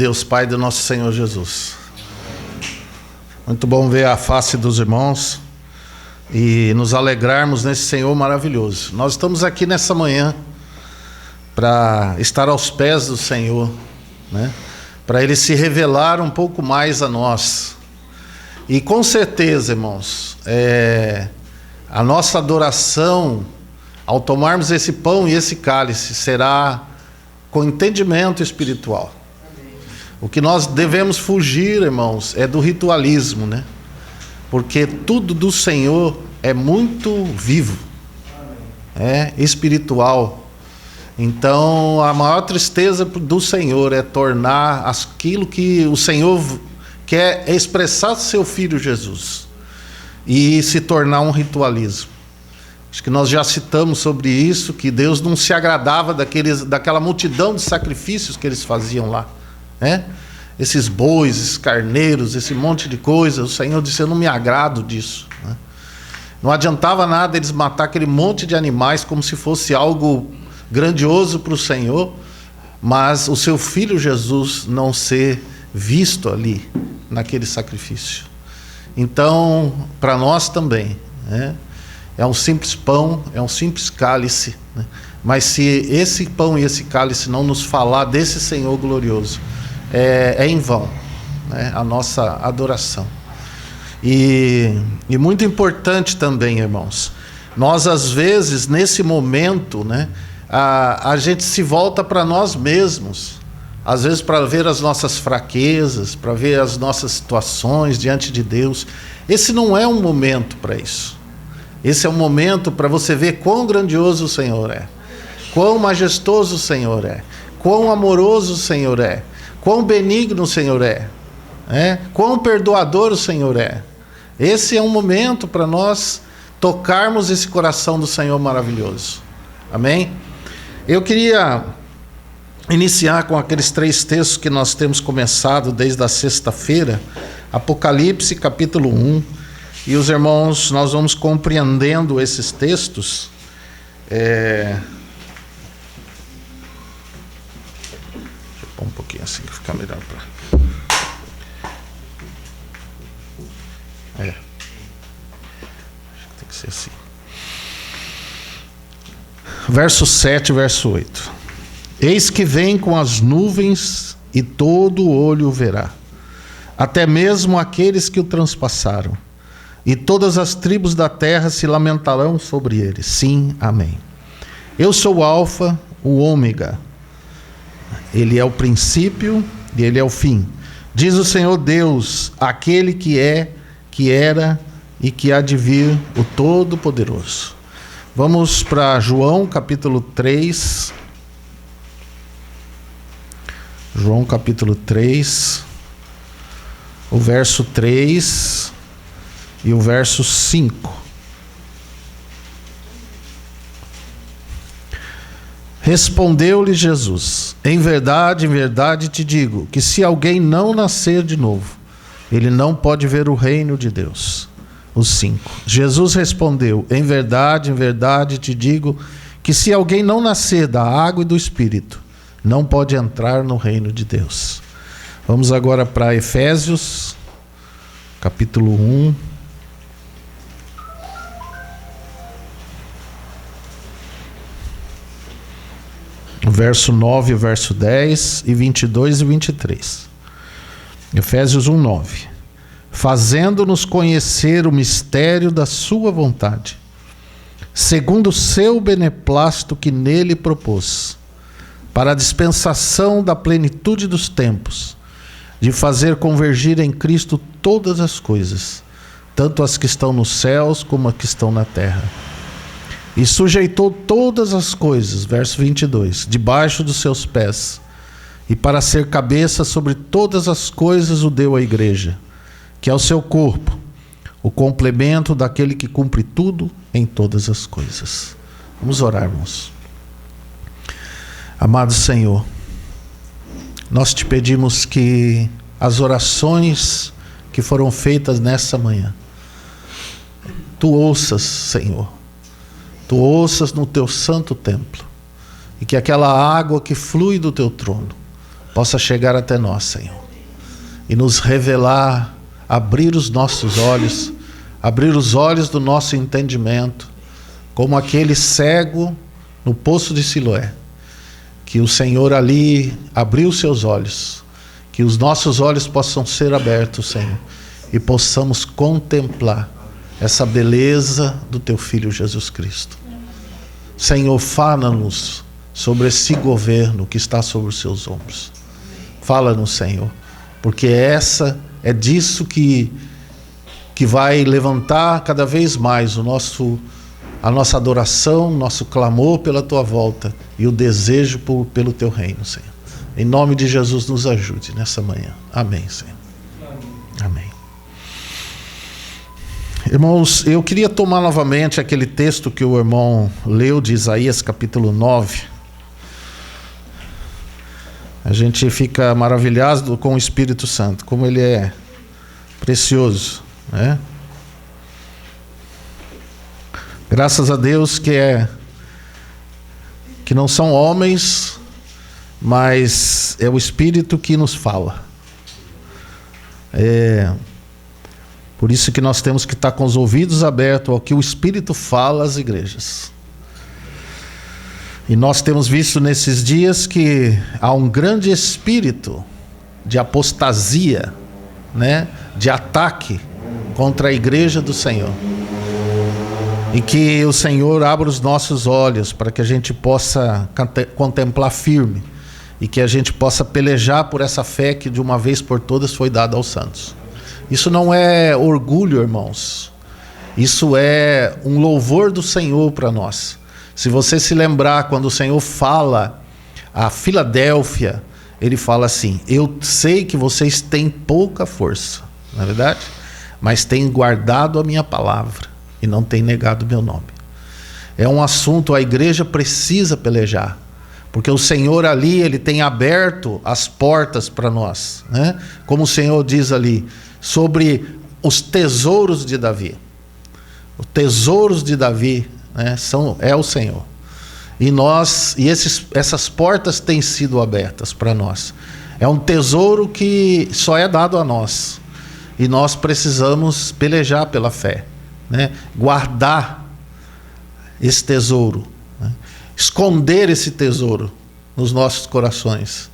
Deus Pai do nosso Senhor Jesus. Muito bom ver a face dos irmãos e nos alegrarmos nesse Senhor maravilhoso. Nós estamos aqui nessa manhã para estar aos pés do Senhor, né? Para Ele se revelar um pouco mais a nós. E com certeza, irmãos, a nossa adoração, ao tomarmos esse pão e esse cálice, será com entendimento espiritual. O que nós devemos fugir, irmãos, é do ritualismo, né? Porque tudo do Senhor é muito vivo, é espiritual. Então, a maior tristeza do Senhor é tornar aquilo que o Senhor quer expressar do seu Filho Jesus e se tornar um ritualismo. Acho que nós já citamos sobre isso, que Deus não se agradava daquela multidão de sacrifícios que eles faziam lá, né? Esses bois, esses carneiros, esse monte de coisa. O Senhor disse: eu não me agrado disso, né? Não adiantava nada eles matar aquele monte de animais como se fosse algo grandioso para o Senhor, mas o seu Filho Jesus não ser visto ali naquele sacrifício. Então, para nós também, né? É um simples pão, é um simples cálice, né? Mas se esse pão e esse cálice não nos falar desse Senhor glorioso, é em vão, né? A nossa adoração. E muito importante também, irmãos, nós às vezes nesse momento, né, a gente se volta para nós mesmos, às vezes para ver as nossas fraquezas, para ver as nossas situações diante de Deus. Esse não é um momento para isso. Esse é um momento para você ver quão grandioso o Senhor é, quão majestoso o Senhor é, quão amoroso o Senhor é, quão benigno o Senhor é, quão perdoador o Senhor é. Esse é um momento para nós tocarmos esse coração do Senhor maravilhoso. Amém? Eu queria iniciar com aqueles 3 textos que nós temos começado desde a sexta-feira. Apocalipse capítulo 1. E os irmãos, nós vamos compreendendo esses textos. Deixa eu pôr um pouquinho assim que fica melhor para... Acho que tem que ser assim. Verso 7, verso 8. Eis que vem com as nuvens e todo olho o verá, até mesmo aqueles que o transpassaram, e todas as tribos da terra se lamentarão sobre ele. Sim, amém. Eu sou o Alfa, o Ômega. Ele é o princípio e ele é o fim. Diz o Senhor Deus, aquele que é, que era e que há de vir, o Todo-Poderoso. Vamos para João capítulo 3. João capítulo 3, o verso 3 e o verso 5. Respondeu-lhe Jesus: em verdade te digo, que se alguém não nascer de novo, ele não pode ver o reino de Deus. Os 5. Jesus respondeu: em verdade te digo, que se alguém não nascer da água e do Espírito, não pode entrar no reino de Deus. Vamos agora para Efésios, capítulo 1. Verso 9, verso 10 e 22 e 23. Efésios 1, 9. Fazendo-nos conhecer o mistério da sua vontade, segundo o seu beneplácito que nele propôs, para a dispensação da plenitude dos tempos, de fazer convergir em Cristo todas as coisas, tanto as que estão nos céus como as que estão na terra. E sujeitou todas as coisas, verso 22, debaixo dos seus pés, e para ser cabeça sobre todas as coisas o deu à igreja, que é o seu corpo, o complemento daquele que cumpre tudo em todas as coisas. Vamos orar, irmãos. Amado Senhor, nós te pedimos que as orações que foram feitas nessa manhã, tu ouças, Senhor, tu ouças no teu santo templo, e que aquela água que flui do teu trono possa chegar até nós, Senhor, e nos revelar, abrir os nossos olhos, abrir os olhos do nosso entendimento, como aquele cego no poço de Siloé, que o Senhor ali abriu seus olhos, que os nossos olhos possam ser abertos, Senhor, e possamos contemplar essa beleza do Teu Filho Jesus Cristo. Senhor, fala-nos sobre esse governo que está sobre os Seus ombros. Fala-nos, Senhor, porque é disso que vai levantar cada vez mais a nossa adoração, nosso clamor pela Tua volta e o desejo pelo Teu reino, Senhor. Em nome de Jesus, nos ajude nessa manhã. Amém, Senhor. Amém. Irmãos, eu queria tomar novamente aquele texto que o irmão leu de Isaías capítulo 9. A gente fica maravilhado com o Espírito Santo, como ele é precioso, né? Graças a Deus que não são homens, mas é o Espírito que nos fala. Por isso que nós temos que estar com os ouvidos abertos ao que o Espírito fala às igrejas. E nós temos visto nesses dias que há um grande espírito de apostasia, né, de ataque contra a igreja do Senhor. E que o Senhor abra os nossos olhos para que a gente possa contemplar firme e que a gente possa pelejar por essa fé que de uma vez por todas foi dada aos santos. Isso não é orgulho, irmãos. Isso é um louvor do Senhor para nós. Se você se lembrar, quando o Senhor fala a Filadélfia, ele fala assim: eu sei que vocês têm pouca força, não é verdade? Mas têm guardado a minha palavra e não têm negado o meu nome. É um assunto, a igreja precisa pelejar, porque o Senhor ali, ele tem aberto as portas para nós, né? Como o Senhor diz ali, sobre os tesouros de Davi. Os tesouros de Davi, né, é o Senhor. E essas portas têm sido abertas para nós. É um tesouro que só é dado a nós. E nós precisamos pelejar pela fé, né? Guardar esse tesouro, né? Esconder esse tesouro nos nossos corações.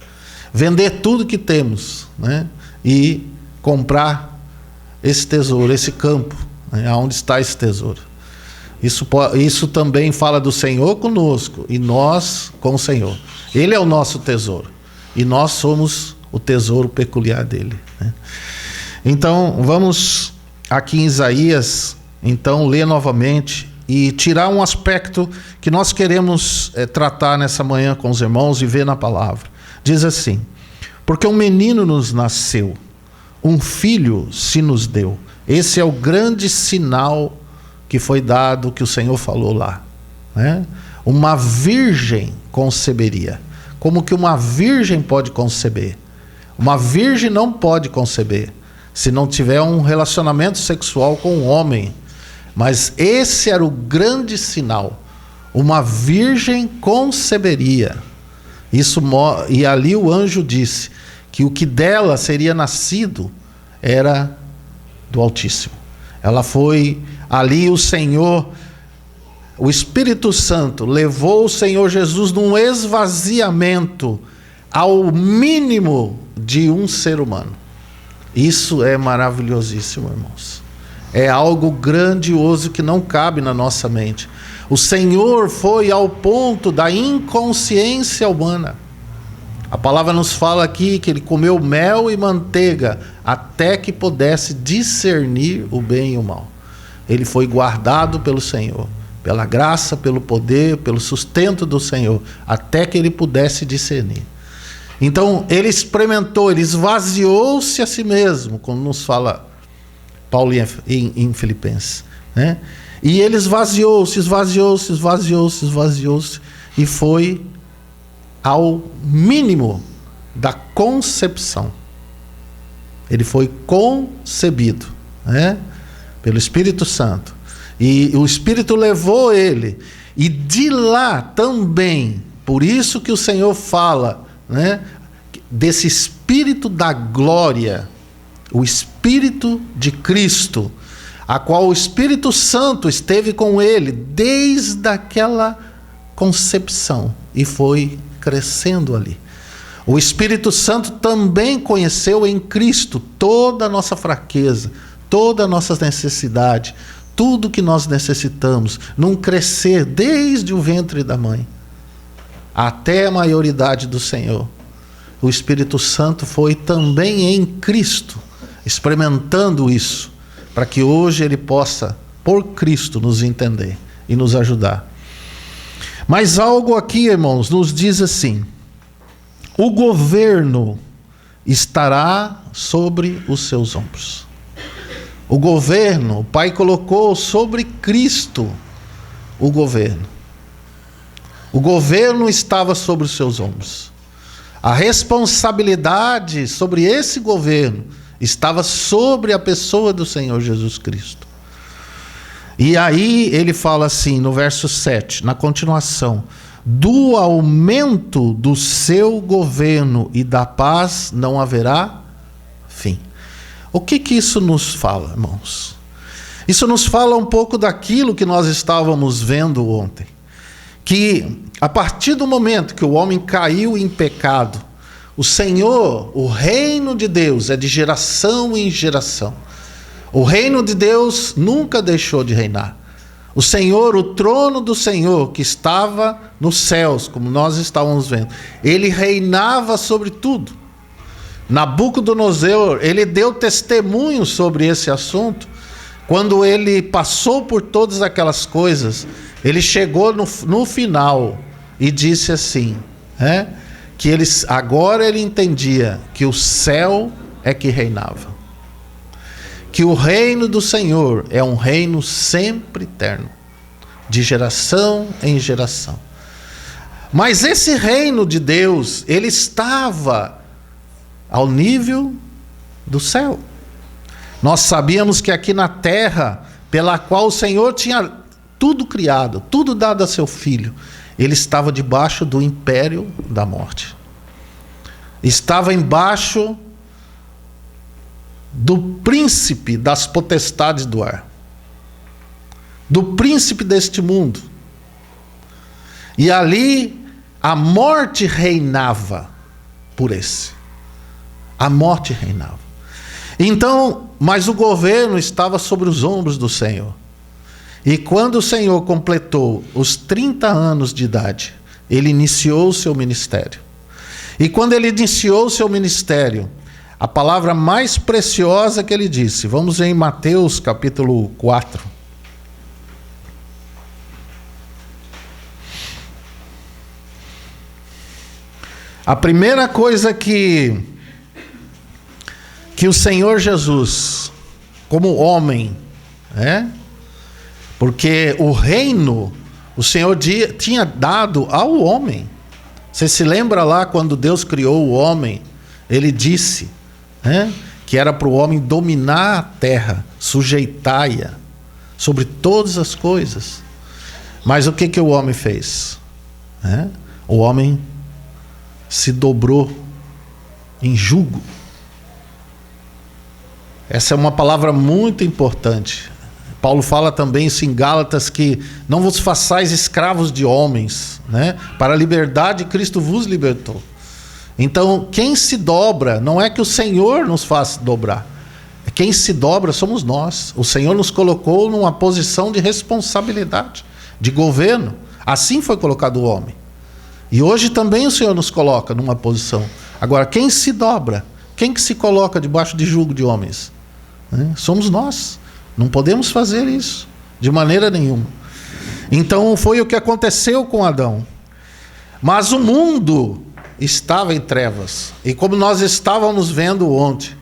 Vender tudo que temos, né? E comprar esse tesouro, esse campo, né? Onde está esse tesouro. Isso também fala do Senhor conosco e nós com o Senhor. Ele é o nosso tesouro e nós somos o tesouro peculiar dele, né? Então vamos aqui em Isaías, então ler novamente e tirar um aspecto que nós queremos tratar nessa manhã com os irmãos e ver na palavra. Diz assim: porque um menino nos nasceu, um filho se nos deu. Esse é o grande sinal que foi dado, que o Senhor falou lá, né? Uma virgem conceberia. Como que uma virgem pode conceber? Uma virgem não pode conceber se não tiver um relacionamento sexual com um homem. Mas esse era o grande sinal. Uma virgem conceberia. E ali o anjo disse que o que dela seria nascido era do Altíssimo. Ela foi ali, o Senhor, o Espírito Santo levou o Senhor Jesus num esvaziamento ao mínimo de um ser humano. Isso é maravilhosíssimo, irmãos. É algo grandioso que não cabe na nossa mente. O Senhor foi ao ponto da inconsciência humana. A palavra nos fala aqui que ele comeu mel e manteiga até que pudesse discernir o bem e o mal. Ele foi guardado pelo Senhor, pela graça, pelo poder, pelo sustento do Senhor, até que ele pudesse discernir. Então ele experimentou, ele esvaziou-se a si mesmo, como nos fala Paulo em Filipenses, né? E ele esvaziou-se e foi ao mínimo da concepção. Ele foi concebido, né, pelo Espírito Santo. E o Espírito levou ele. E de lá também, por isso que o Senhor fala, né, desse Espírito da glória, o Espírito de Cristo, a qual o Espírito Santo esteve com ele desde aquela concepção e foi crescendo ali. O Espírito Santo também conheceu em Cristo toda a nossa fraqueza, toda a nossa necessidade, tudo que nós necessitamos, num crescer desde o ventre da mãe até a maioridade do Senhor. O Espírito Santo foi também em Cristo, experimentando isso, para que hoje ele possa, por Cristo, nos entender e nos ajudar. Mas algo aqui, irmãos, nos diz assim: o governo estará sobre os seus ombros. O governo, o Pai colocou sobre Cristo o governo. O governo estava sobre os seus ombros. A responsabilidade sobre esse governo estava sobre a pessoa do Senhor Jesus Cristo. E aí ele fala assim, no verso 7, na continuação: do aumento do seu governo e da paz não haverá fim. O que isso nos fala, irmãos? Isso nos fala um pouco daquilo que nós estávamos vendo ontem. Que a partir do momento que o homem caiu em pecado, o Senhor, o reino de Deus é de geração em geração. O reino de Deus nunca deixou de reinar. O Senhor, o trono do Senhor que estava nos céus, como nós estávamos vendo, ele reinava sobre tudo. Nabucodonosor, ele deu testemunho sobre esse assunto. Quando ele passou por todas aquelas coisas, ele chegou no final e disse assim, que agora ele entendia que o céu é que reinava. Que o reino do Senhor é um reino sempre eterno, de geração em geração. Mas esse reino de Deus, ele estava ao nível do céu. Nós sabíamos que aqui na terra, pela qual o Senhor tinha tudo criado, tudo dado a seu Filho, ele estava debaixo do império da morte. Estava embaixo do príncipe das potestades do ar, do príncipe deste mundo. E ali a morte reinava por esse. A morte reinava. Então, mas o governo estava sobre os ombros do Senhor. E quando o Senhor completou os 30 anos de idade, ele iniciou o seu ministério. E quando ele iniciou o seu ministério, a palavra mais preciosa que ele disse, vamos em Mateus capítulo 4. A primeira coisa que o Senhor Jesus, como homem, porque o reino, o Senhor tinha dado ao homem. Você se lembra lá quando Deus criou o homem, ele disse, que era para o homem dominar a terra, sujeitar-a sobre todas as coisas. Mas o que o homem fez? O homem se dobrou em jugo. Essa é uma palavra muito importante. Paulo fala também isso em Gálatas, que não vos façais escravos de homens, para a liberdade Cristo vos libertou. Então, quem se dobra, não é que o Senhor nos faz dobrar. Quem se dobra somos nós. O Senhor nos colocou numa posição de responsabilidade, de governo. Assim foi colocado o homem. E hoje também o Senhor nos coloca numa posição. Agora, quem se dobra? Quem que se coloca debaixo de jugo de homens? Somos nós. Não podemos fazer isso de maneira nenhuma. Então foi o que aconteceu com Adão. Mas o mundo estava em trevas. E como nós estávamos vendo ontem,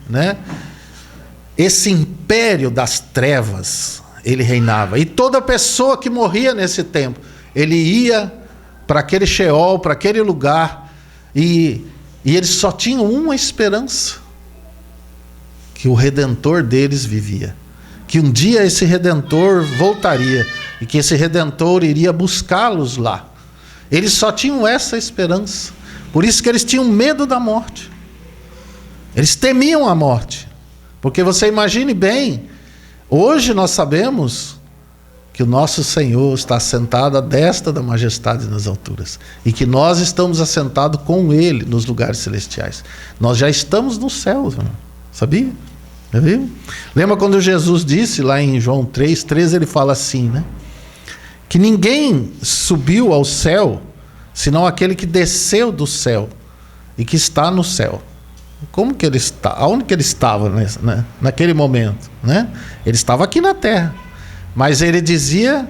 esse império das trevas, ele reinava. E toda pessoa que morria nesse tempo, ele ia para aquele Sheol, para aquele lugar, e eles só tinham uma esperança: que o Redentor deles vivia. Que um dia esse Redentor voltaria, e que esse Redentor iria buscá-los lá. Eles só tinham essa esperança. Por isso que eles tinham medo da morte. Eles temiam a morte. Porque você imagine bem, hoje nós sabemos que o nosso Senhor está assentado à destra da majestade nas alturas. E que nós estamos assentados com Ele nos lugares celestiais. Nós já estamos no céu, sabia? Já viu? Lembra quando Jesus disse lá em João 3:13, ele fala assim, né? Que ninguém subiu ao céu, senão aquele que desceu do céu e que está no céu. Como que ele está? Aonde que ele estava, né? Naquele momento, né? Ele estava aqui na terra. Mas ele dizia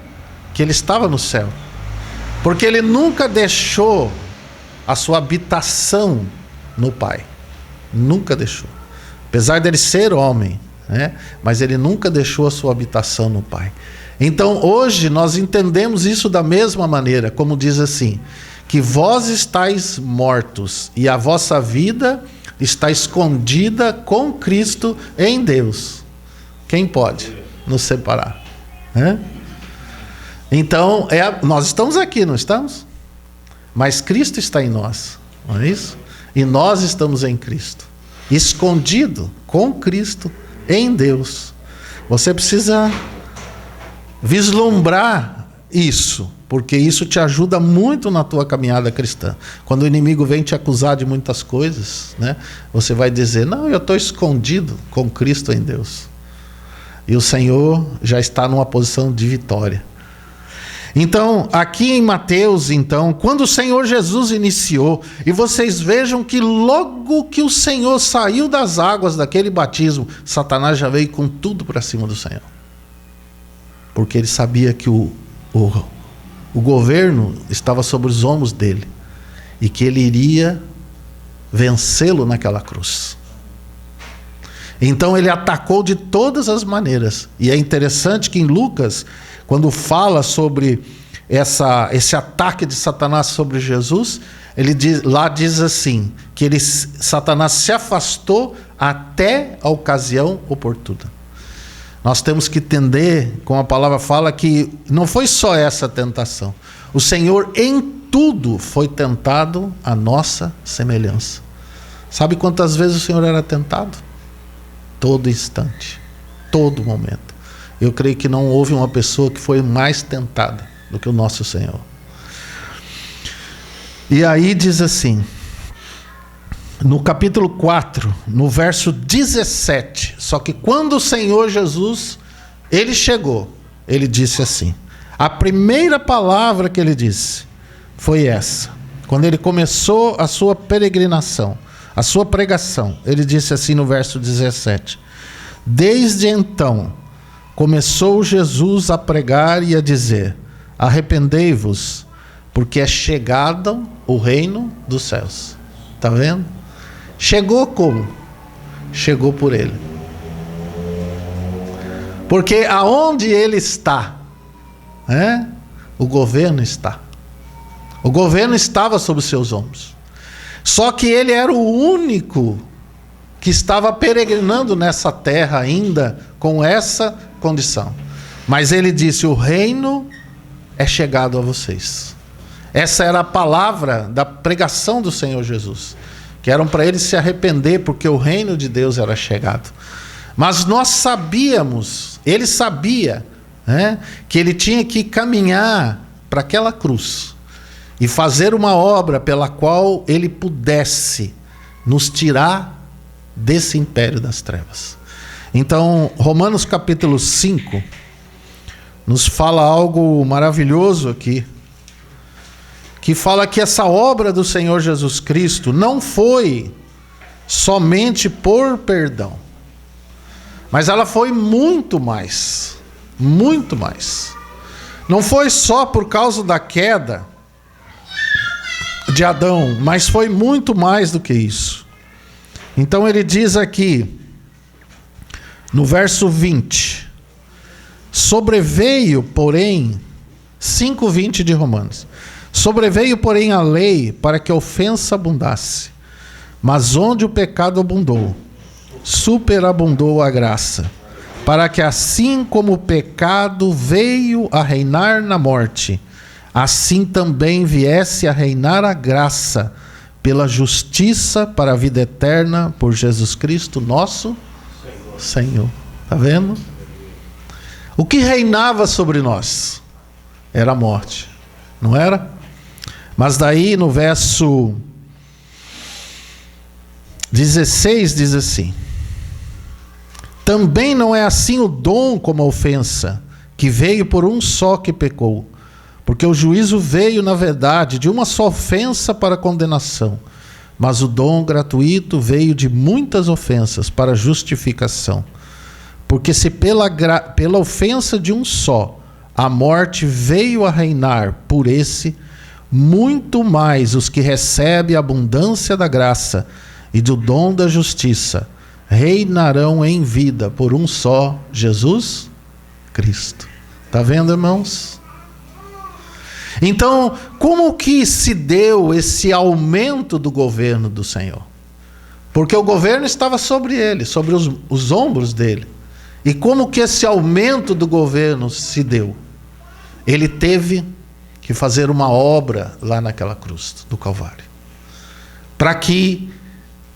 que ele estava no céu. Porque ele nunca deixou a sua habitação no Pai. Nunca deixou. Apesar dele ser homem, né? Mas ele nunca deixou a sua habitação no Pai. Então hoje nós entendemos isso da mesma maneira, como diz assim, que vós estáis mortos e a vossa vida está escondida com Cristo em Deus. Quem pode nos separar? Então, nós estamos aqui, não estamos? Mas Cristo está em nós, não é isso? E nós estamos em Cristo, escondido com Cristo em Deus. Você precisa vislumbrar isso, porque isso te ajuda muito na tua caminhada cristã. Quando o inimigo vem te acusar de muitas coisas, né, você vai dizer, não, eu estou escondido com Cristo em Deus. E o Senhor já está numa posição de vitória. Então, aqui em Mateus, então, quando o Senhor Jesus iniciou, e vocês vejam que logo que o Senhor saiu das águas daquele batismo, Satanás já veio com tudo para cima do Senhor. Porque ele sabia que o governo estava sobre os ombros dele, e que ele iria vencê-lo naquela cruz. Então ele atacou de todas as maneiras. E é interessante que em Lucas, quando fala sobre esse ataque de Satanás sobre Jesus, lá diz assim, que Satanás se afastou até a ocasião oportuna. Nós temos que entender, como a palavra fala, que não foi só essa tentação. O Senhor em tudo foi tentado à nossa semelhança. Sabe quantas vezes o Senhor era tentado? Todo instante, todo momento. Eu creio que não houve uma pessoa que foi mais tentada do que o nosso Senhor. E aí diz assim, no capítulo 4, no verso 17, só que quando o Senhor Jesus, ele chegou, ele disse assim, a primeira palavra que ele disse foi essa, quando ele começou a sua peregrinação, a sua pregação, ele disse assim no verso 17, desde então começou Jesus a pregar e a dizer, arrependei-vos, porque é chegado o reino dos céus. Está vendo? Chegou como? Chegou por ele. Porque aonde ele está, o governo está. O governo estava sobre os seus ombros. Só que ele era o único que estava peregrinando nessa terra ainda com essa condição. Mas ele disse, o reino é chegado a vocês. Essa era a palavra da pregação do Senhor Jesus, que eram para ele se arrepender, porque o reino de Deus era chegado. Mas nós sabíamos, ele sabia, que ele tinha que caminhar para aquela cruz e fazer uma obra pela qual ele pudesse nos tirar desse império das trevas. Então, Romanos capítulo 5 nos fala algo maravilhoso aqui, que fala que essa obra do Senhor Jesus Cristo não foi somente por perdão, mas ela foi muito mais, muito mais. Não foi só por causa da queda de Adão, mas foi muito mais do que isso. Então ele diz aqui, no verso 20, sobreveio, porém, 5:20 de Romanos, sobreveio, porém, a lei para que a ofensa abundasse, mas onde o pecado abundou, superabundou a graça, para que assim como o pecado veio a reinar na morte, assim também viesse a reinar a graça pela justiça para a vida eterna por Jesus Cristo, nosso Senhor. Está vendo? O que reinava sobre nós era a morte, não era? Mas daí no verso 16 diz assim: também não é assim o dom como a ofensa, que veio por um só que pecou. Porque o juízo veio, na verdade, de uma só ofensa para condenação, mas o dom gratuito veio de muitas ofensas para justificação. Porque se pela ofensa de um só a morte veio a reinar por esse, muito mais os que recebem a abundância da graça e do dom da justiça reinarão em vida por um só, Jesus Cristo. Está vendo, irmãos? Então, como que se deu esse aumento do governo do Senhor? Porque o governo estava sobre ele, sobre os ombros dele. E como que esse aumento do governo se deu? Ele teve que fazer uma obra lá naquela cruz do Calvário, para que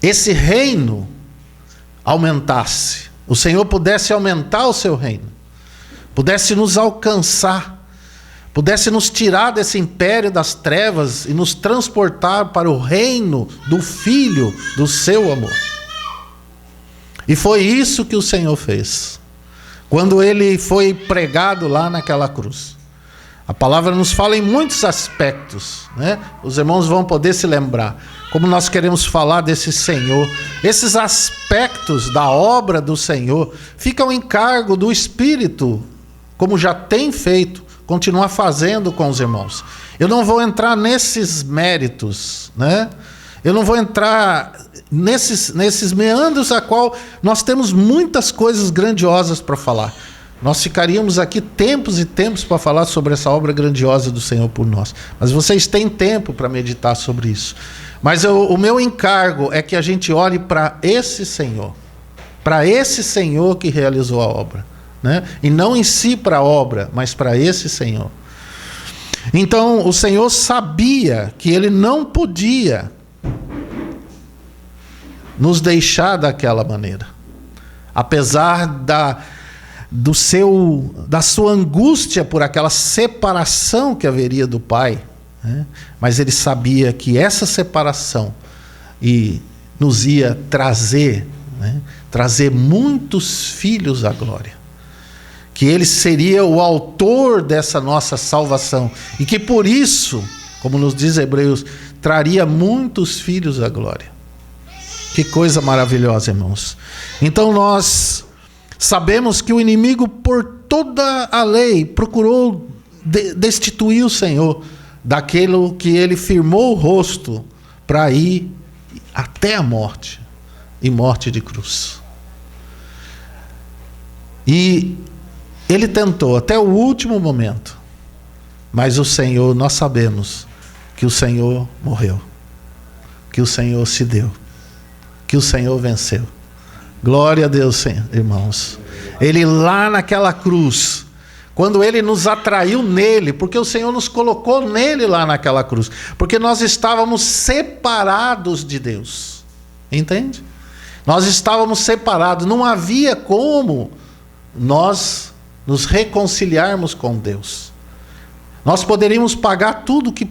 esse reino aumentasse, o Senhor pudesse aumentar o seu reino, pudesse nos alcançar, pudesse nos tirar desse império das trevas e nos transportar para o reino do Filho do seu amor. E foi isso que o Senhor fez quando ele foi pregado lá naquela cruz. A palavra nos fala em muitos aspectos, né? Os irmãos vão poder se lembrar como nós queremos falar desse Senhor. Esses aspectos da obra do Senhor ficam em cargo do Espírito, como já tem feito, continuar fazendo com os irmãos. Eu não vou entrar nesses méritos, né? Eu não vou entrar nesses meandros a qual nós temos muitas coisas grandiosas para falar. Nós ficaríamos aqui tempos e tempos para falar sobre essa obra grandiosa do Senhor por nós. Mas vocês têm tempo para meditar sobre isso. Mas o meu encargo é que a gente olhe para esse Senhor que realizou a obra, né? E não em si para a obra, mas para esse Senhor. Então o Senhor sabia que Ele não podia nos deixar daquela maneira, apesar da sua angústia por aquela separação que haveria do Pai, né? Mas Ele sabia que essa separação nos ia trazer, né? Trazer muitos filhos à glória, que Ele seria o autor dessa nossa salvação e que por isso, como nos diz Hebreus, traria muitos filhos à glória. Que coisa maravilhosa, irmãos. Então nós sabemos que o inimigo, por toda a lei, procurou destituir o Senhor daquilo que Ele firmou o rosto para ir até a morte, e morte de cruz. E Ele tentou até o último momento, mas o Senhor, nós sabemos que o Senhor morreu, que o Senhor se deu, que o Senhor venceu. Glória a Deus, irmãos. Ele lá naquela cruz, quando Ele nos atraiu nele, porque o Senhor nos colocou nele lá naquela cruz, porque nós estávamos separados de Deus, entende? Nós estávamos separados, não havia como nós nos reconciliarmos com Deus. Nós poderíamos pagar tudo o que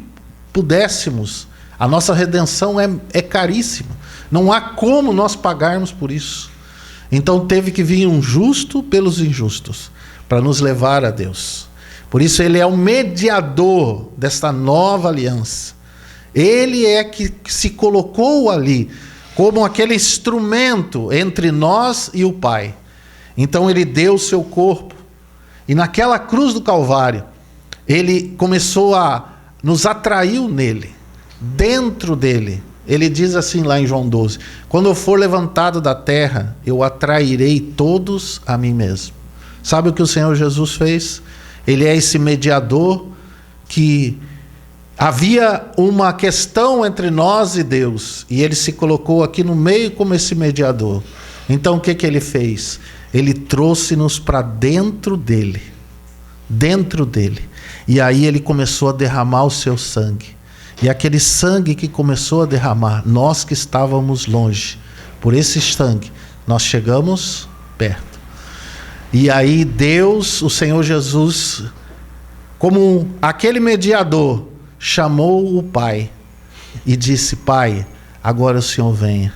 pudéssemos, a nossa redenção é caríssima, não há como nós pagarmos por isso. Então teve que vir um justo pelos injustos, para nos levar a Deus. Por isso Ele é o mediador desta nova aliança. Ele é que se colocou ali, como aquele instrumento entre nós e o Pai. Então Ele deu o seu corpo, e naquela cruz do Calvário, Ele começou nos atraiu nele, dentro dele. Ele diz assim lá em João 12: quando eu for levantado da terra, eu atrairei todos a mim mesmo. Sabe o que o Senhor Jesus fez? Ele é esse mediador que havia uma questão entre nós e Deus, e Ele se colocou aqui no meio como esse mediador. Então o que Ele fez? Ele trouxe-nos para dentro dele, e aí Ele começou a derramar o seu sangue. E aquele sangue que começou a derramar, nós que estávamos longe, por esse sangue, nós chegamos perto. E aí Deus, o Senhor Jesus, como aquele mediador, chamou o Pai e disse: Pai, agora o Senhor venha.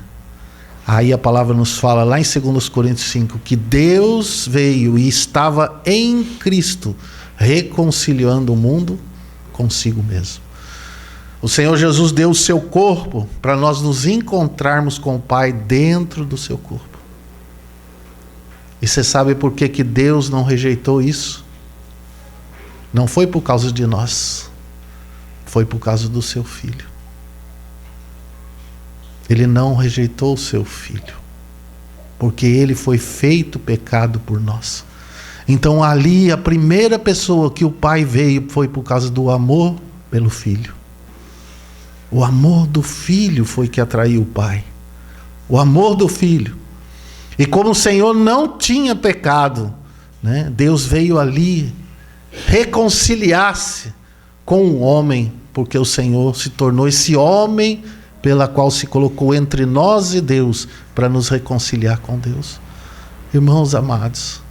Aí a palavra nos fala lá em 2 Coríntios 5, que Deus veio e estava em Cristo, reconciliando o mundo consigo mesmo. O Senhor Jesus deu o seu corpo para nós nos encontrarmos com o Pai dentro do seu corpo. E você sabe por que Deus não rejeitou isso? Não foi por causa de nós, foi por causa do seu Filho. Ele não rejeitou o seu Filho, porque ele foi feito pecado por nós. Então ali a primeira pessoa que o Pai veio foi por causa do amor pelo Filho. O amor do Filho foi que atraiu o Pai. O amor do Filho. E como o Senhor não tinha pecado, né, Deus veio ali reconciliar-se com o homem, porque o Senhor se tornou esse homem pela qual se colocou entre nós e Deus, para nos reconciliar com Deus. Irmãos amados,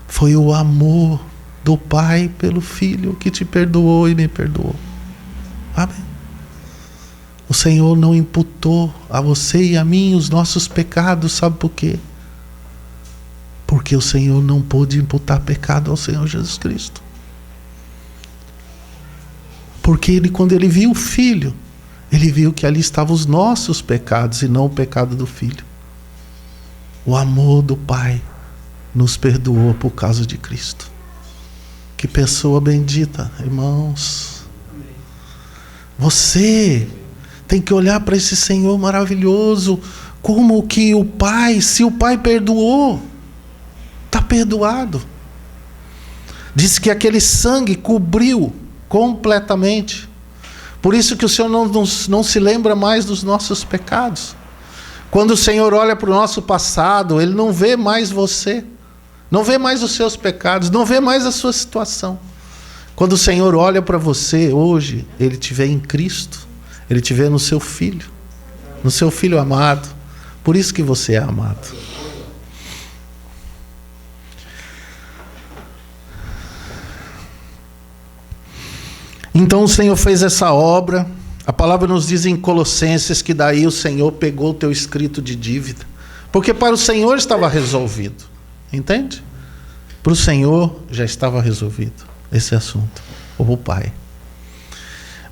foi o amor do Pai pelo Filho que te perdoou e me perdoou. Amém. O Senhor não imputou a você e a mim os nossos pecados, sabe por quê? Porque o Senhor não pôde imputar pecado ao Senhor Jesus Cristo. Porque quando ele viu o Filho, ele viu que ali estavam os nossos pecados e não o pecado do Filho. O amor do Pai nos perdoou por causa de Cristo. Que pessoa bendita, irmãos. Você tem que olhar para esse Senhor maravilhoso, como que o Pai, se o Pai perdoou, está perdoado. Diz que aquele sangue cobriu completamente. Por isso que o Senhor não se lembra mais dos nossos pecados. Quando o Senhor olha para o nosso passado, Ele não vê mais você, não vê mais os seus pecados, não vê mais a sua situação. Quando o Senhor olha para você hoje, Ele te vê em Cristo, Ele te vê no seu Filho amado. Por isso que você é amado. Então o Senhor fez essa obra. A palavra nos diz em Colossenses que daí o Senhor pegou o teu escrito de dívida, porque para o Senhor estava resolvido, entende? Para o Senhor já estava resolvido esse assunto, o Pai.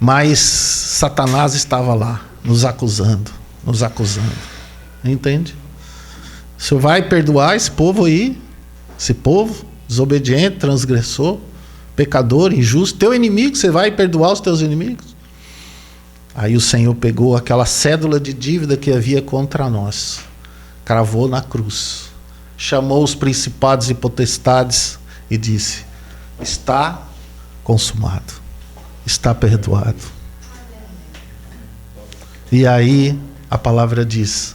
Mas Satanás estava lá, nos acusando, entende? O Senhor vai perdoar esse povo aí, esse povo desobediente, transgressor, pecador, injusto, teu inimigo, você vai perdoar os teus inimigos? Aí o Senhor pegou aquela cédula de dívida que havia contra nós, cravou na cruz, chamou os principados e potestades e disse: está consumado, está perdoado. E aí a palavra diz: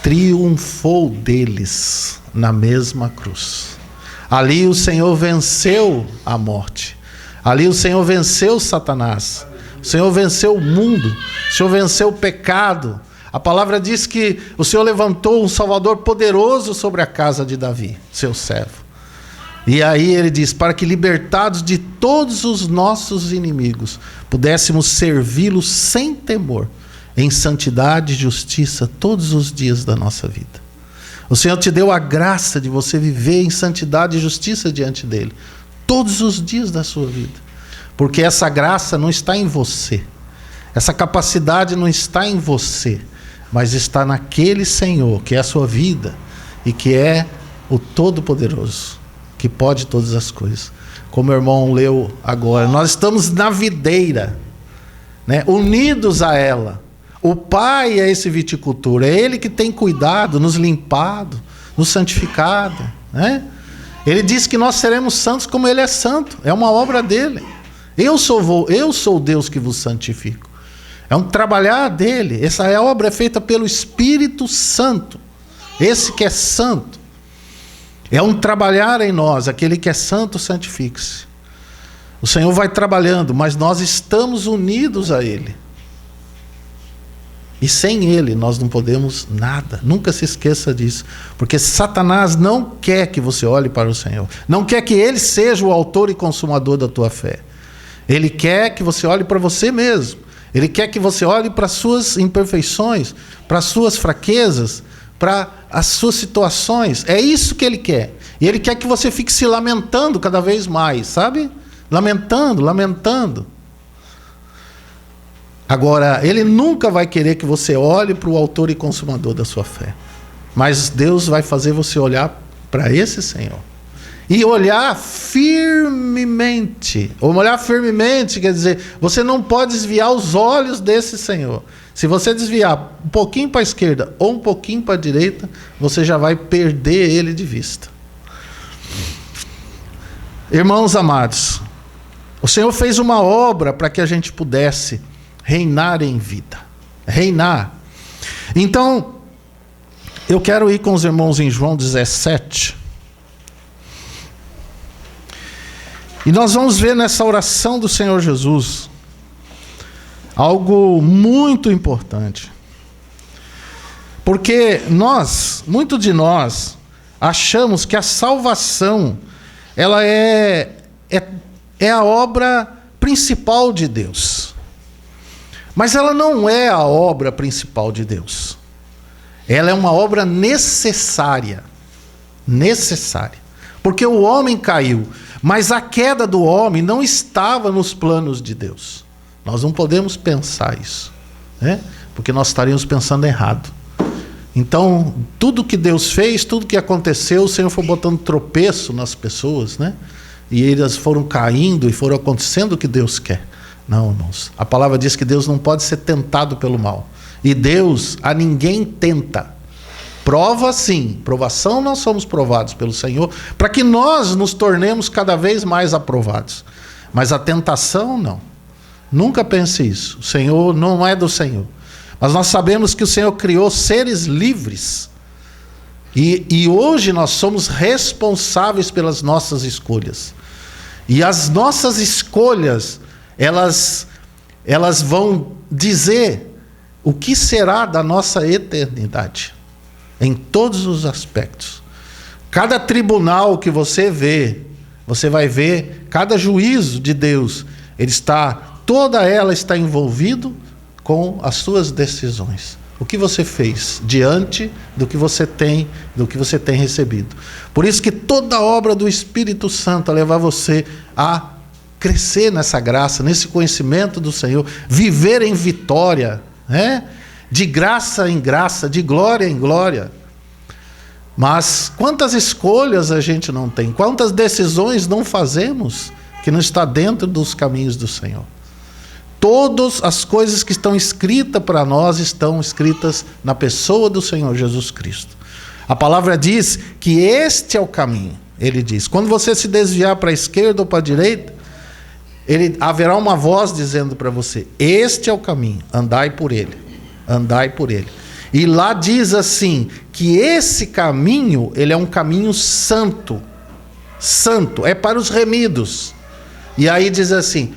triunfou deles na mesma cruz. Ali o Senhor venceu a morte. Ali o Senhor venceu Satanás. O Senhor venceu o mundo. O Senhor venceu o pecado. A palavra diz que o Senhor levantou um Salvador poderoso sobre a casa de Davi, seu servo. E aí ele diz: para que libertados de todos os nossos inimigos, pudéssemos servi-lo sem temor, em santidade e justiça todos os dias da nossa vida. O Senhor te deu a graça de você viver em santidade e justiça diante dele, todos os dias da sua vida. Porque essa graça não está em você, essa capacidade não está em você, mas está naquele Senhor, que é a sua vida, e que é o Todo-Poderoso, que pode todas as coisas. Como o irmão leu agora, nós estamos na videira, né, unidos a ela. O Pai é esse viticultor, é Ele que tem cuidado, nos limpado, nos santificado, né? Ele diz que nós seremos santos como Ele é santo, é uma obra dele. Eu sou o Deus que vos santifico. É um trabalhar dele. Essa obra é feita pelo Espírito Santo, esse que é santo. É um trabalhar em nós, aquele que é santo, santifique-se. O Senhor vai trabalhando, mas nós estamos unidos a Ele. E sem Ele nós não podemos nada. Nunca se esqueça disso. Porque Satanás não quer que você olhe para o Senhor. Não quer que Ele seja o autor e consumador da tua fé. Ele quer que você olhe para você mesmo. Ele quer que você olhe para as suas imperfeições, para as suas fraquezas, para as suas situações. É isso que Ele quer. E Ele quer que você fique se lamentando cada vez mais, sabe? Lamentando, lamentando. Agora, Ele nunca vai querer que você olhe para o autor e consumador da sua fé. Mas Deus vai fazer você olhar para esse Senhor. E olhar firmemente. Olhar firmemente quer dizer, você não pode desviar os olhos desse Senhor. Se você desviar um pouquinho para a esquerda ou um pouquinho para a direita, você já vai perder Ele de vista. Irmãos amados, o Senhor fez uma obra para que a gente pudesse reinar em vida. Reinar. Então, eu quero ir com os irmãos em João 17. E nós vamos ver nessa oração do Senhor Jesus algo muito importante. Porque muito de nós, achamos que a salvação, ela é a obra principal de Deus. Mas ela não é a obra principal de Deus. Ela é uma obra necessária. Necessária. Porque o homem caiu. Mas a queda do homem não estava nos planos de Deus. Nós não podemos pensar isso, né? Porque nós estaríamos pensando errado. Então, tudo que Deus fez, tudo que aconteceu, o Senhor foi botando tropeço nas pessoas, né? E elas foram caindo e foram acontecendo o que Deus quer. Não, irmãos. A palavra diz que Deus não pode ser tentado pelo mal. E Deus a ninguém tenta. Prova sim, provação nós somos provados pelo Senhor, para que nós nos tornemos cada vez mais aprovados. Mas a tentação não. Nunca pense isso. O Senhor não é do Senhor. Mas nós sabemos que o Senhor criou seres livres. E hoje nós somos responsáveis pelas nossas escolhas. E as nossas escolhas, elas vão dizer o que será da nossa eternidade. Em todos os aspectos. Cada tribunal que você vê, você vai ver, cada juízo de Deus, toda ela está envolvido com as suas decisões. O que você fez diante do que você tem recebido. Por isso que toda a obra do Espírito Santo levar você a crescer nessa graça, nesse conhecimento do Senhor, viver em vitória, né? De graça em graça, de glória em glória. Mas quantas escolhas a gente não tem? Quantas decisões não fazemos que não está dentro dos caminhos do Senhor? Todas as coisas que estão escritas para nós estão escritas na pessoa do Senhor Jesus Cristo. A palavra diz que este é o caminho. Ele diz, quando você se desviar para a esquerda ou para a direita, haverá uma voz dizendo para você, este é o caminho, andai por ele. Andai por ele. E lá diz assim, que esse caminho, ele é um caminho santo. Santo, é para os remidos. E aí diz assim,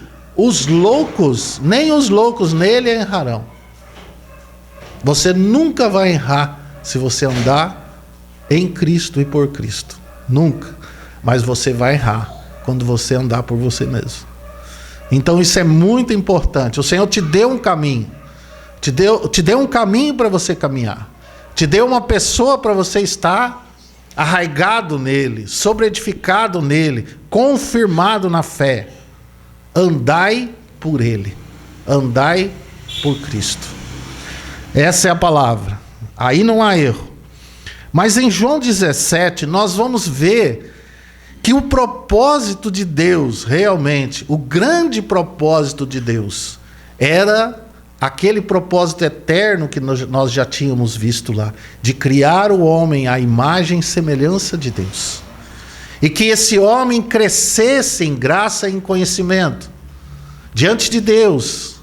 nem os loucos nele errarão. Você nunca vai errar se você andar em Cristo e por Cristo. Nunca. Mas você vai errar quando você andar por você mesmo. Então isso é muito importante. O Senhor te deu um caminho. Te deu um caminho para você caminhar. Te deu uma pessoa para você estar arraigado nele, sobreedificado nele, confirmado na fé. Andai por ele. Andai por Cristo. Essa é a palavra. Aí não há erro. Mas em João 17, nós vamos ver que o propósito de Deus, realmente, o grande propósito de Deus, era aquele propósito eterno que nós já tínhamos visto lá, de criar o homem à imagem e semelhança de Deus. E que esse homem crescesse em graça e em conhecimento, diante de Deus,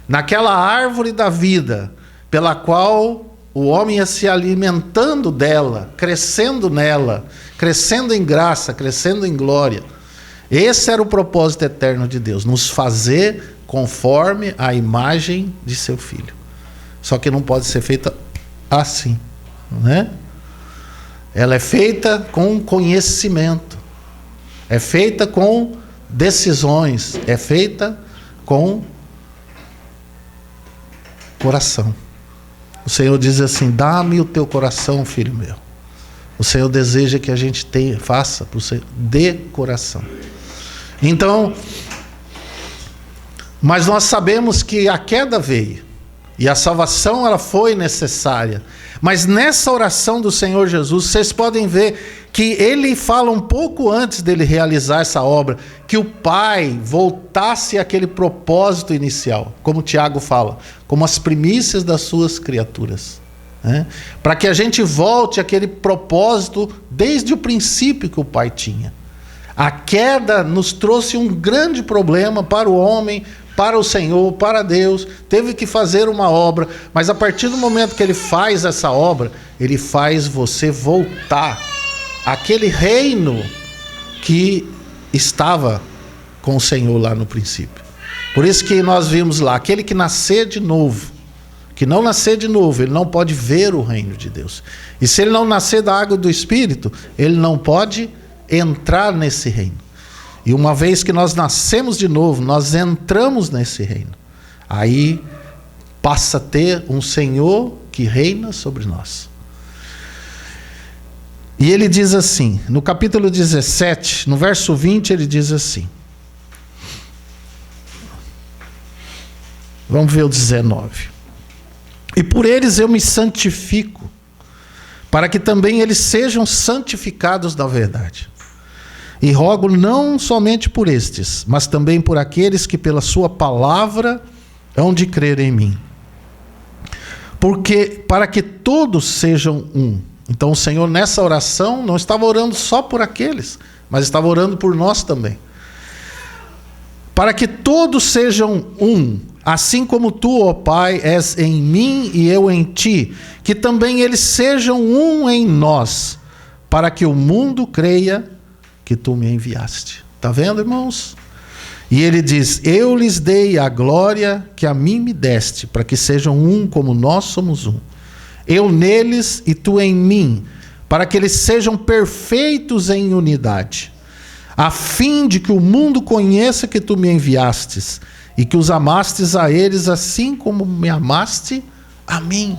naquela árvore da vida, pela qual o homem ia se alimentando dela, crescendo nela, crescendo em graça, crescendo em glória. Esse era o propósito eterno de Deus, nos fazer conforme a imagem de seu Filho. só que não pode ser feita assim, né? Ela é feita com conhecimento, é feita com decisões, é feita com coração. O Senhor diz assim: dá-me o teu coração, filho meu. O Senhor deseja que a gente faça para o Senhor de coração. Então, mas nós sabemos que a queda veio e a salvação ela foi necessária. Mas nessa oração do Senhor Jesus, vocês podem ver que ele fala um pouco antes dele realizar essa obra, que o Pai voltasse àquele propósito inicial, como Tiago fala, como as primícias das suas criaturas, né? Para que a gente volte àquele propósito desde o princípio que o Pai tinha. A queda nos trouxe um grande problema para o homem, para o Senhor, para Deus. Teve que fazer uma obra, mas a partir do momento que ele faz essa obra, ele faz você voltar àquele reino que estava com o Senhor lá no princípio. Por isso que nós vimos lá, aquele que nascer de novo, que não nascer de novo, ele não pode ver o reino de Deus. E se ele não nascer da água e do Espírito, ele não pode entrar nesse reino. E uma vez que nós nascemos de novo, nós entramos nesse reino. Aí passa a ter um Senhor que reina sobre nós. E ele diz assim, no capítulo 17, no verso 20, ele diz assim. Vamos ver o 19. E por eles eu me santifico, para que também eles sejam santificados na verdade. E rogo não somente por estes, mas também por aqueles que pela sua palavra hão de crer em mim. Porque para que todos sejam um. Então o Senhor nessa oração não estava orando só por aqueles, mas estava orando por nós também. Para que todos sejam um, assim como tu, ó Pai, és em mim e eu em ti, que também eles sejam um em nós, para que o mundo creia que tu me enviaste. Está vendo, irmãos? E ele diz: eu lhes dei a glória que a mim me deste, para que sejam um como nós somos um. Eu neles e tu em mim, para que eles sejam perfeitos em unidade, a fim de que o mundo conheça que tu me enviastes e que os amastes a eles assim como me amaste a mim.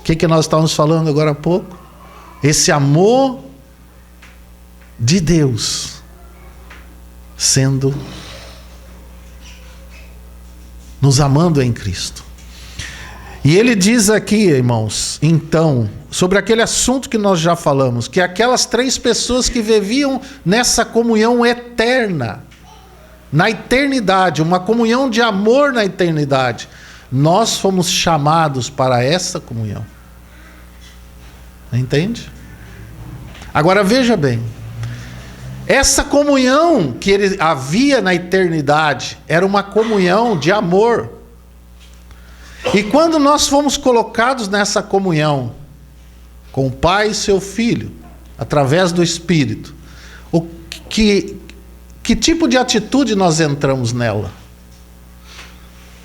O que nós estávamos falando agora há pouco? Esse amor de Deus sendo nos amando em Cristo. E ele diz aqui, irmãos, então, sobre aquele assunto que nós já falamos, que aquelas 3 pessoas que viviam nessa comunhão eterna, na eternidade, uma comunhão de amor na eternidade, nós fomos chamados para essa comunhão. Entende? Agora veja bem, essa comunhão que ele havia na eternidade era uma comunhão de amor. E quando nós fomos colocados nessa comunhão com o Pai e seu Filho, através do Espírito, que tipo de atitude nós entramos nela?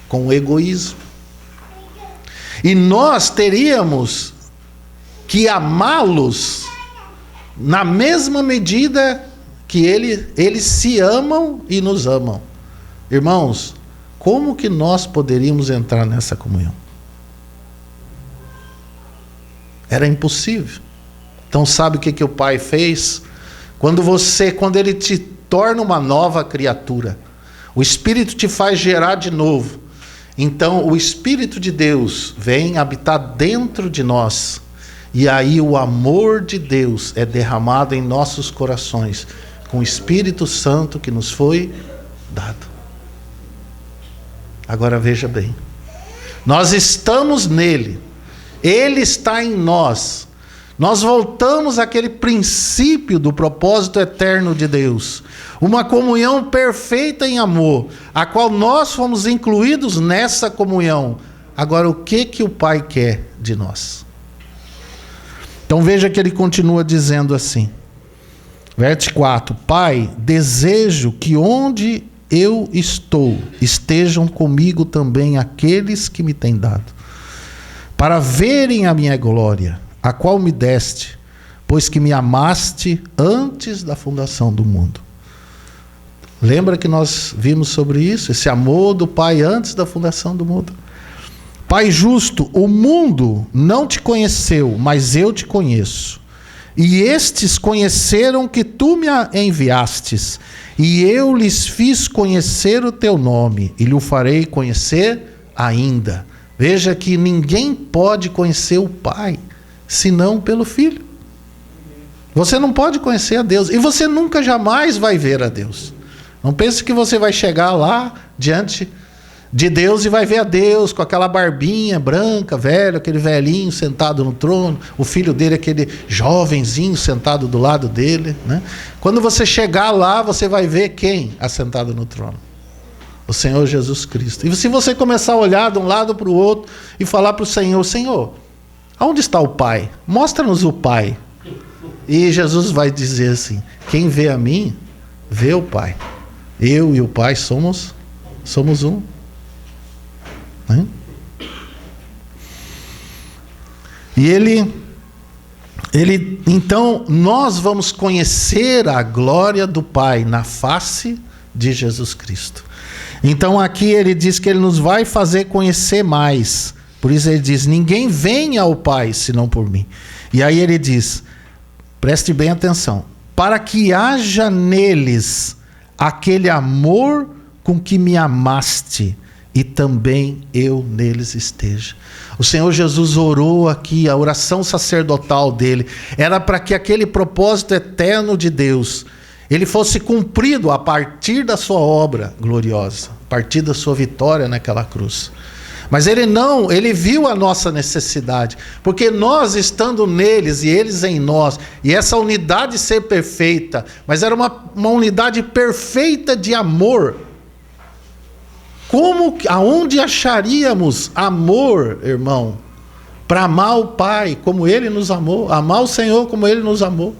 Com o egoísmo. E nós teríamos que amá-los na mesma medida que eles se amam e nos amam. Irmãos, como que nós poderíamos entrar nessa comunhão? Era impossível. Então sabe o que o Pai fez? Quando ele te torna uma nova criatura, o Espírito te faz gerar de novo. Então o Espírito de Deus vem habitar dentro de nós. E aí o amor de Deus é derramado em nossos corações, com o Espírito Santo que nos foi dado. Agora veja bem, nós estamos nele, ele está em nós. Nós voltamos àquele princípio do propósito eterno de Deus, uma comunhão perfeita em amor, a qual nós fomos incluídos nessa comunhão. Agora o que o Pai quer de nós? Então veja que ele continua dizendo assim, verso 4: Pai, desejo que onde eu estou, estejam comigo também aqueles que me têm dado, para verem a minha glória, a qual me deste, pois que me amaste antes da fundação do mundo. Lembra que nós vimos sobre isso? Esse amor do Pai antes da fundação do mundo. Pai justo, o mundo não te conheceu, mas eu te conheço. E estes conheceram que tu me enviastes, e eu lhes fiz conhecer o teu nome, e lhe o farei conhecer ainda. Veja que ninguém pode conhecer o Pai, senão pelo Filho. Você não pode conhecer a Deus, e você nunca jamais vai ver a Deus. Não pense que você vai chegar lá diante de Deus e vai ver a Deus com aquela barbinha branca, velho, aquele velhinho sentado no trono, o filho dele, aquele jovenzinho sentado do lado dele, né? Quando você chegar lá, você vai ver quem assentado no trono? O Senhor Jesus Cristo. E se você começar a olhar de um lado para o outro e falar para o Senhor: Senhor, aonde está o Pai? Mostra-nos o Pai. E Jesus vai dizer assim: quem vê a mim, vê o Pai. Eu e o Pai somos um. E ele, então, nós vamos conhecer a glória do Pai na face de Jesus Cristo. Então aqui ele diz que ele nos vai fazer conhecer mais. Por isso ele diz: ninguém vem ao Pai senão por mim. E aí ele diz, preste bem atenção, para que haja neles aquele amor com que me amaste, e também eu neles esteja. O Senhor Jesus orou aqui, a oração sacerdotal dele era para que aquele propósito eterno de Deus, ele fosse cumprido a partir da sua obra gloriosa, a partir da sua vitória naquela cruz. Mas ele viu a nossa necessidade, porque nós estando neles e eles em nós, e essa unidade ser perfeita, mas era uma unidade perfeita de amor. Aonde acharíamos amor, irmão, para amar o Pai como Ele nos amou, amar o Senhor como Ele nos amou?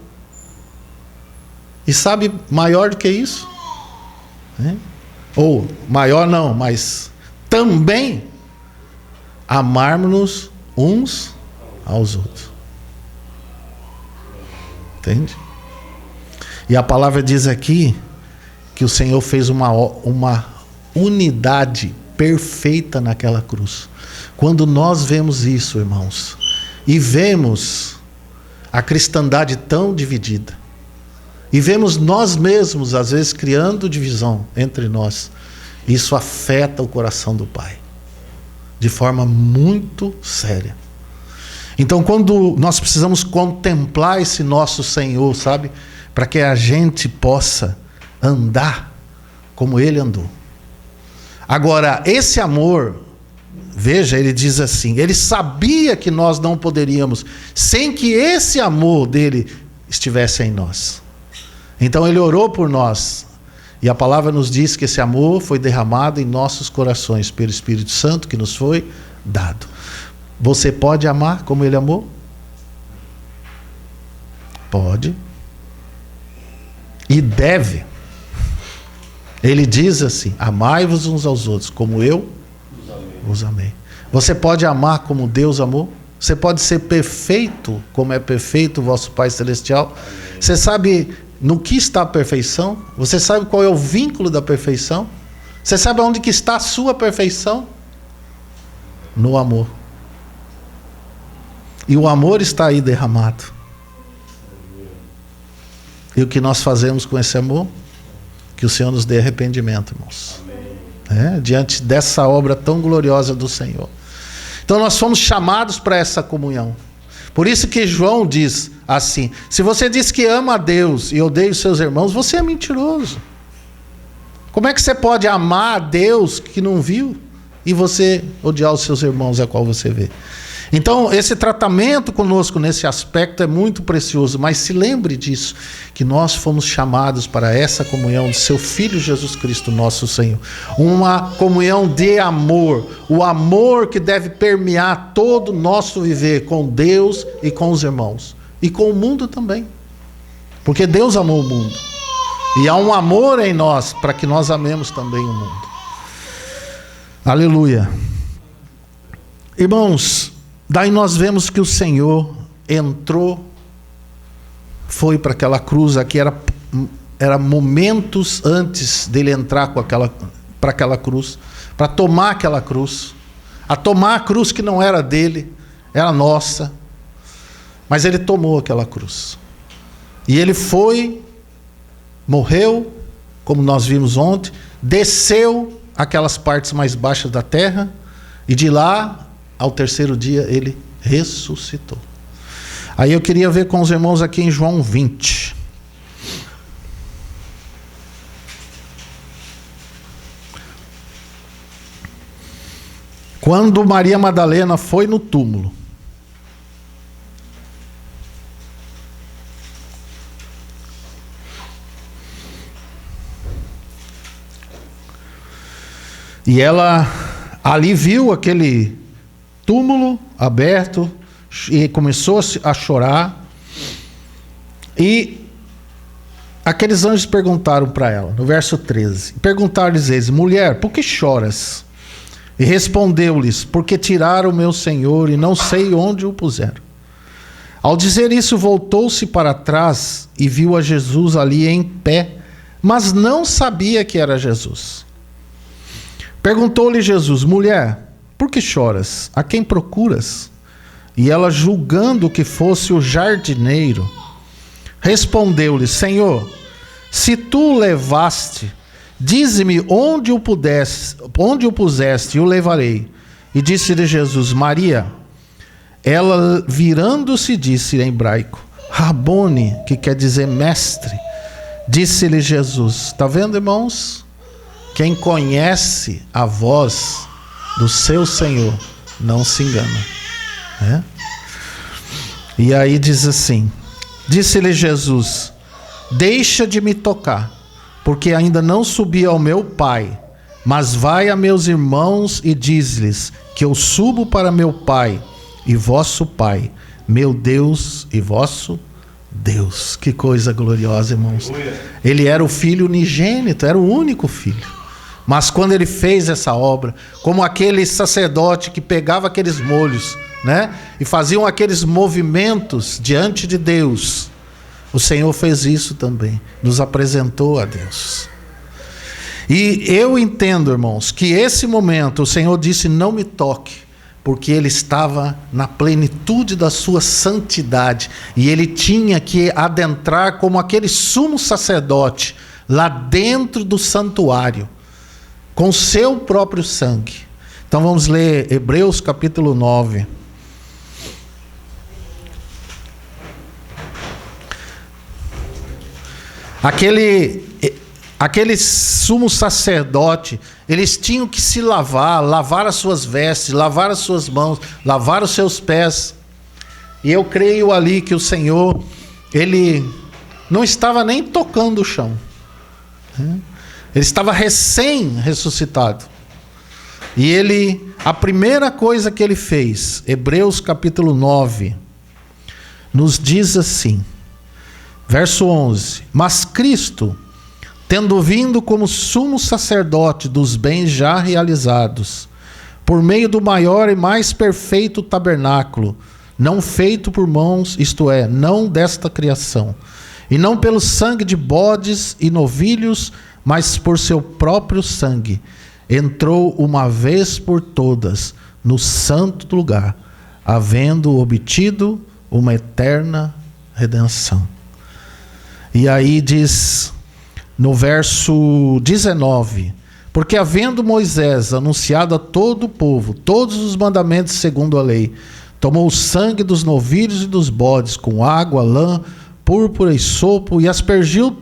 E sabe maior do que isso? Ou maior não, mas também amarmos-nos uns aos outros. Entende? E a palavra diz aqui que o Senhor fez uma unidade perfeita naquela cruz. Quando nós vemos isso, irmãos, e vemos a cristandade tão dividida, e vemos nós mesmos às vezes criando divisão entre nós, isso afeta o coração do Pai de forma muito séria. Então, quando nós precisamos contemplar esse nosso Senhor, sabe, para que a gente possa andar como Ele andou. Agora, esse amor, veja, ele diz assim, ele sabia que nós não poderíamos sem que esse amor dele estivesse em nós. Então ele orou por nós, e a palavra nos diz que esse amor foi derramado em nossos corações pelo Espírito Santo que nos foi dado. Você pode amar como ele amou? Pode. E deve. Ele diz assim: amai-vos uns aos outros, como eu vos amei. Você pode amar como Deus amou? Você pode ser perfeito, como é perfeito o vosso Pai Celestial? Você sabe no que está a perfeição? Você sabe qual é o vínculo da perfeição? Você sabe onde que está a sua perfeição? No amor. E o amor está aí derramado. E o que nós fazemos com esse amor? Que o Senhor nos dê arrependimento, irmãos. Diante dessa obra tão gloriosa do Senhor. Então nós fomos chamados para essa comunhão. Por isso que João diz assim: se você diz que ama a Deus e odeia os seus irmãos, você é mentiroso. Como é que você pode amar a Deus que não viu e você odiar os seus irmãos a qual você vê? Então esse tratamento conosco nesse aspecto é muito precioso, mas se lembre disso, que nós fomos chamados para essa comunhão de seu Filho Jesus Cristo, nosso Senhor. Uma comunhão de amor, o amor que deve permear todo o nosso viver com Deus e com os irmãos, e com o mundo também, porque Deus amou o mundo, e há um amor em nós para que nós amemos também o mundo. Aleluia. Irmãos, Daí nós vemos que o Senhor entrou, foi para aquela cruz. Aqui era momentos antes dele entrar para aquela cruz, para tomar aquela cruz, a tomar a cruz que não era dele, era nossa, mas ele tomou aquela cruz. E ele foi, morreu, como nós vimos ontem, desceu aquelas partes mais baixas da terra, e de lá, ao terceiro dia, ele ressuscitou. Aí eu queria ver com os irmãos aqui em João 20. Quando Maria Madalena foi no túmulo, e ela ali viu aquele túmulo aberto e começou a chorar. E aqueles anjos perguntaram para ela, no verso 13, perguntaram-lhes eles: mulher, por que choras? E respondeu-lhes: porque tiraram o meu Senhor e não sei onde o puseram. Ao dizer isso, voltou-se para trás e viu a Jesus ali em pé, mas não sabia que era Jesus. Perguntou-lhe Jesus: mulher, por que choras? A quem procuras? E ela, julgando que fosse o jardineiro, respondeu-lhe: Senhor, se tu o levaste, dize-me onde o puseste, e o levarei. E disse-lhe Jesus: Maria. Ela, virando-se, disse em hebraico: Rabone, que quer dizer mestre. Disse-lhe Jesus: está vendo, irmãos? Quem conhece a voz do seu Senhor não se engana. É? E aí diz assim: disse-lhe Jesus: deixa de me tocar, porque ainda não subi ao meu Pai, mas vai a meus irmãos e diz-lhes que eu subo para meu Pai e vosso Pai, meu Deus e vosso Deus. Que coisa gloriosa, irmãos. Ele era o filho unigênito, era o único filho. Mas quando ele fez essa obra, como aquele sacerdote que pegava aqueles molhos, né, e faziam aqueles movimentos diante de Deus, o Senhor fez isso também, nos apresentou a Deus. E eu entendo, irmãos, que esse momento o Senhor disse: não me toque, porque ele estava na plenitude da sua santidade, e ele tinha que adentrar como aquele sumo sacerdote, lá dentro do santuário, com seu próprio sangue. Então vamos ler Hebreus capítulo 9. Aquele sumo sacerdote, eles tinham que se lavar as suas vestes, lavar as suas mãos, lavar os seus pés. E eu creio ali que o Senhor, ele não estava nem tocando o chão. Ele estava recém-ressuscitado. E a primeira coisa que ele fez, Hebreus capítulo 9, nos diz assim, verso 11: mas Cristo, tendo vindo como sumo sacerdote dos bens já realizados, por meio do maior e mais perfeito tabernáculo, não feito por mãos, isto é, não desta criação, e não pelo sangue de bodes e novilhos, mas por seu próprio sangue, entrou uma vez por todas no santo lugar, havendo obtido uma eterna redenção. E aí diz no verso 19: porque havendo Moisés anunciado a todo o povo todos os mandamentos segundo a lei, tomou o sangue dos novilhos e dos bodes com água, lã, púrpura e sopo, e aspergiu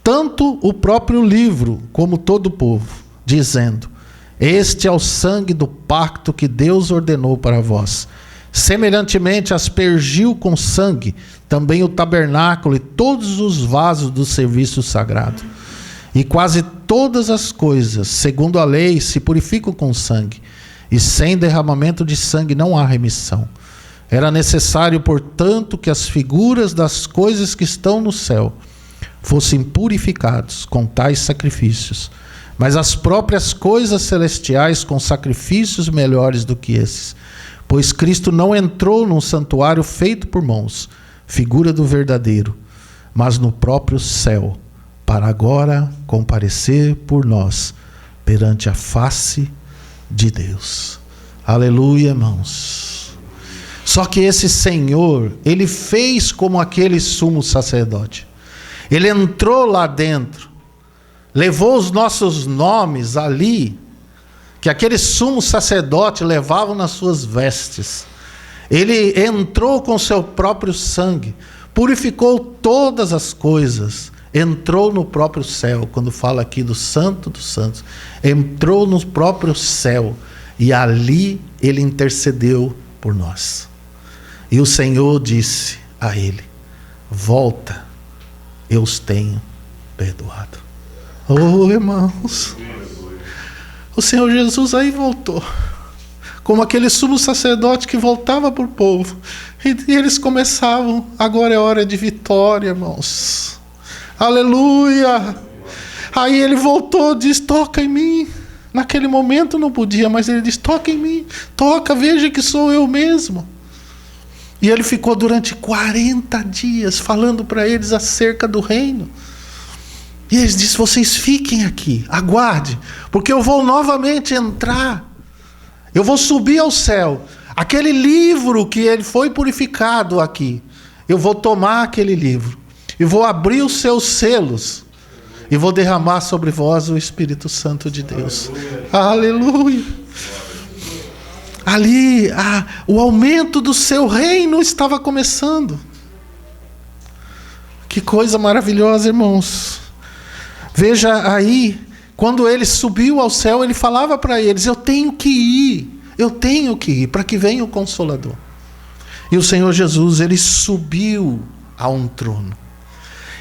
tanto o próprio livro como todo o povo, dizendo: este é o sangue do pacto que Deus ordenou para vós. Semelhantemente aspergiu com sangue também o tabernáculo e todos os vasos do serviço sagrado. E quase todas as coisas, segundo a lei, se purificam com sangue, e sem derramamento de sangue não há remissão. Era necessário, portanto, que as figuras das coisas que estão no céu fossem purificados com tais sacrifícios, mas as próprias coisas celestiais com sacrifícios melhores do que esses, Pois Cristo não entrou num santuário feito por mãos, figura do verdadeiro, mas no próprio céu, para agora comparecer por nós perante a face de Deus. Aleluia, irmãos. Só que esse Senhor, ele fez como aquele sumo sacerdote. Ele entrou lá dentro, levou os nossos nomes ali, que aquele sumo sacerdote levava nas suas vestes. Ele entrou com seu próprio sangue, purificou todas as coisas, entrou no próprio céu. Quando fala aqui do Santo dos Santos, entrou no próprio céu, e ali ele intercedeu por nós. E o Senhor disse a ele: volta, eu os tenho perdoado. Oh, irmãos, o Senhor Jesus aí voltou, como aquele sumo sacerdote que voltava para o povo, e eles começavam: agora é hora de vitória, irmãos, aleluia. Aí ele voltou, diz: toca em mim. Naquele momento não podia, mas ele diz: toca em mim, toca, veja que sou eu mesmo. E ele ficou durante 40 dias falando para eles acerca do reino. E eles disseram: vocês fiquem aqui, aguarde, porque eu vou novamente entrar, eu vou subir ao céu. Aquele livro que ele foi purificado aqui, eu vou tomar aquele livro e vou abrir os seus selos e vou derramar sobre vós o Espírito Santo de Deus. Aleluia. Ali, o aumento do seu reino estava começando. Que coisa maravilhosa, irmãos. Veja aí, quando ele subiu ao céu, ele falava para eles: eu tenho que ir, para que venha o Consolador. E o Senhor Jesus, ele subiu a um trono.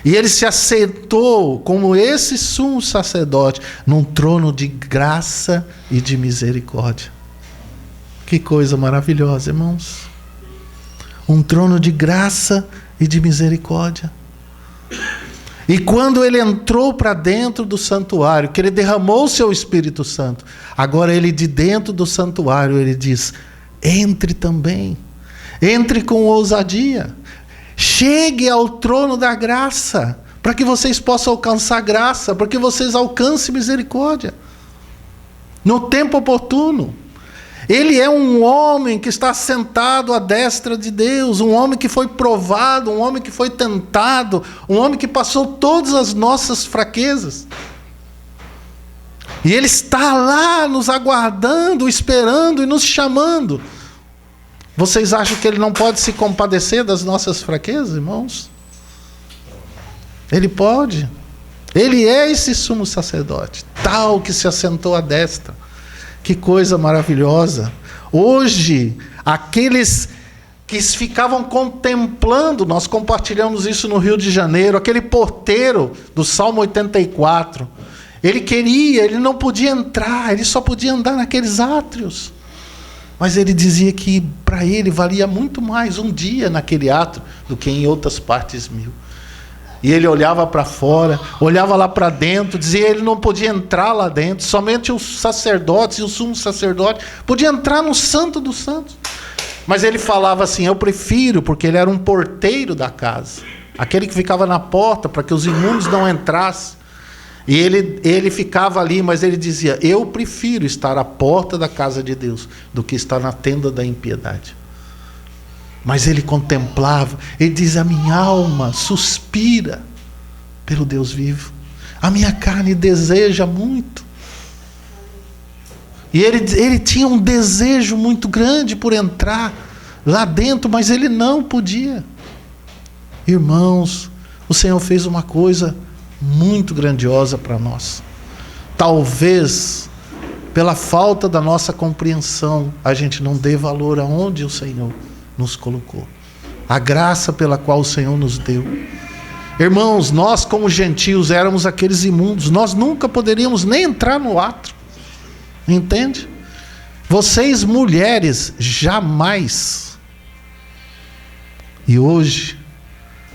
E ele se assentou como esse sumo sacerdote, num trono de graça e de misericórdia. Que coisa maravilhosa, irmãos. Um trono de graça e de misericórdia. E quando ele entrou para dentro do santuário, que ele derramou o seu Espírito Santo, agora ele, de dentro do santuário, ele diz: entre também, entre com ousadia, chegue ao trono da graça, para que vocês possam alcançar graça, para que vocês alcancem misericórdia no tempo oportuno. Ele é um homem que está sentado à destra de Deus, um homem que foi provado, um homem que foi tentado, um homem que passou todas as nossas fraquezas. E ele está lá nos aguardando, esperando e nos chamando. Vocês acham que ele não pode se compadecer das nossas fraquezas, irmãos? Ele pode. Ele é esse sumo sacerdote, tal que se assentou à destra. Que coisa maravilhosa. Hoje, aqueles que ficavam contemplando, nós compartilhamos isso no Rio de Janeiro, aquele porteiro do Salmo 84, ele não podia entrar, ele só podia andar naqueles átrios. Mas ele dizia que para ele valia muito mais um dia naquele átrio do que em outras partes 1000. E ele olhava para fora, olhava lá para dentro, dizia que ele não podia entrar lá dentro, somente os sacerdotes e o sumo sacerdote podia entrar no Santo dos Santos. Mas ele falava assim: eu prefiro, porque ele era um porteiro da casa, aquele que ficava na porta para que os imundos não entrassem. E ele ficava ali, mas ele dizia: eu prefiro estar à porta da casa de Deus do que estar na tenda da impiedade. Mas ele contemplava, ele diz: a minha alma suspira pelo Deus vivo, a minha carne deseja muito. E ele tinha um desejo muito grande por entrar lá dentro, mas ele não podia. Irmãos, o Senhor fez uma coisa muito grandiosa para nós. Talvez, pela falta da nossa compreensão, a gente não dê valor aonde o Senhor nos colocou, a graça pela qual o Senhor nos deu. Irmãos, nós como gentios éramos aqueles imundos, nós nunca poderíamos nem entrar no átrio, entende? Vocês mulheres, jamais. E hoje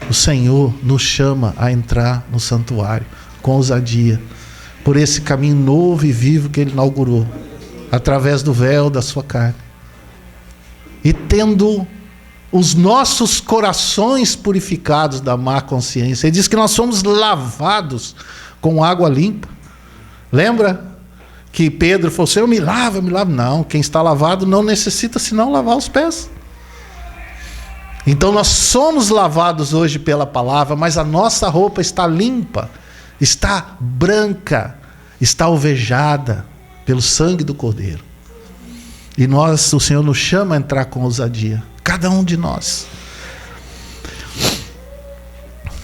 o Senhor nos chama a entrar no santuário com ousadia, por esse caminho novo e vivo que Ele inaugurou, através do véu da sua carne. e tendo os nossos corações purificados da má consciência. Ele diz que nós somos lavados com água limpa. Lembra que Pedro falou assim: eu me lavo, eu me lavo. Não, quem está lavado não necessita senão lavar os pés. Então nós somos lavados hoje pela palavra, mas a nossa roupa está limpa, está branca, está alvejada pelo sangue do Cordeiro. E nós, o Senhor nos chama a entrar com ousadia, cada um de nós.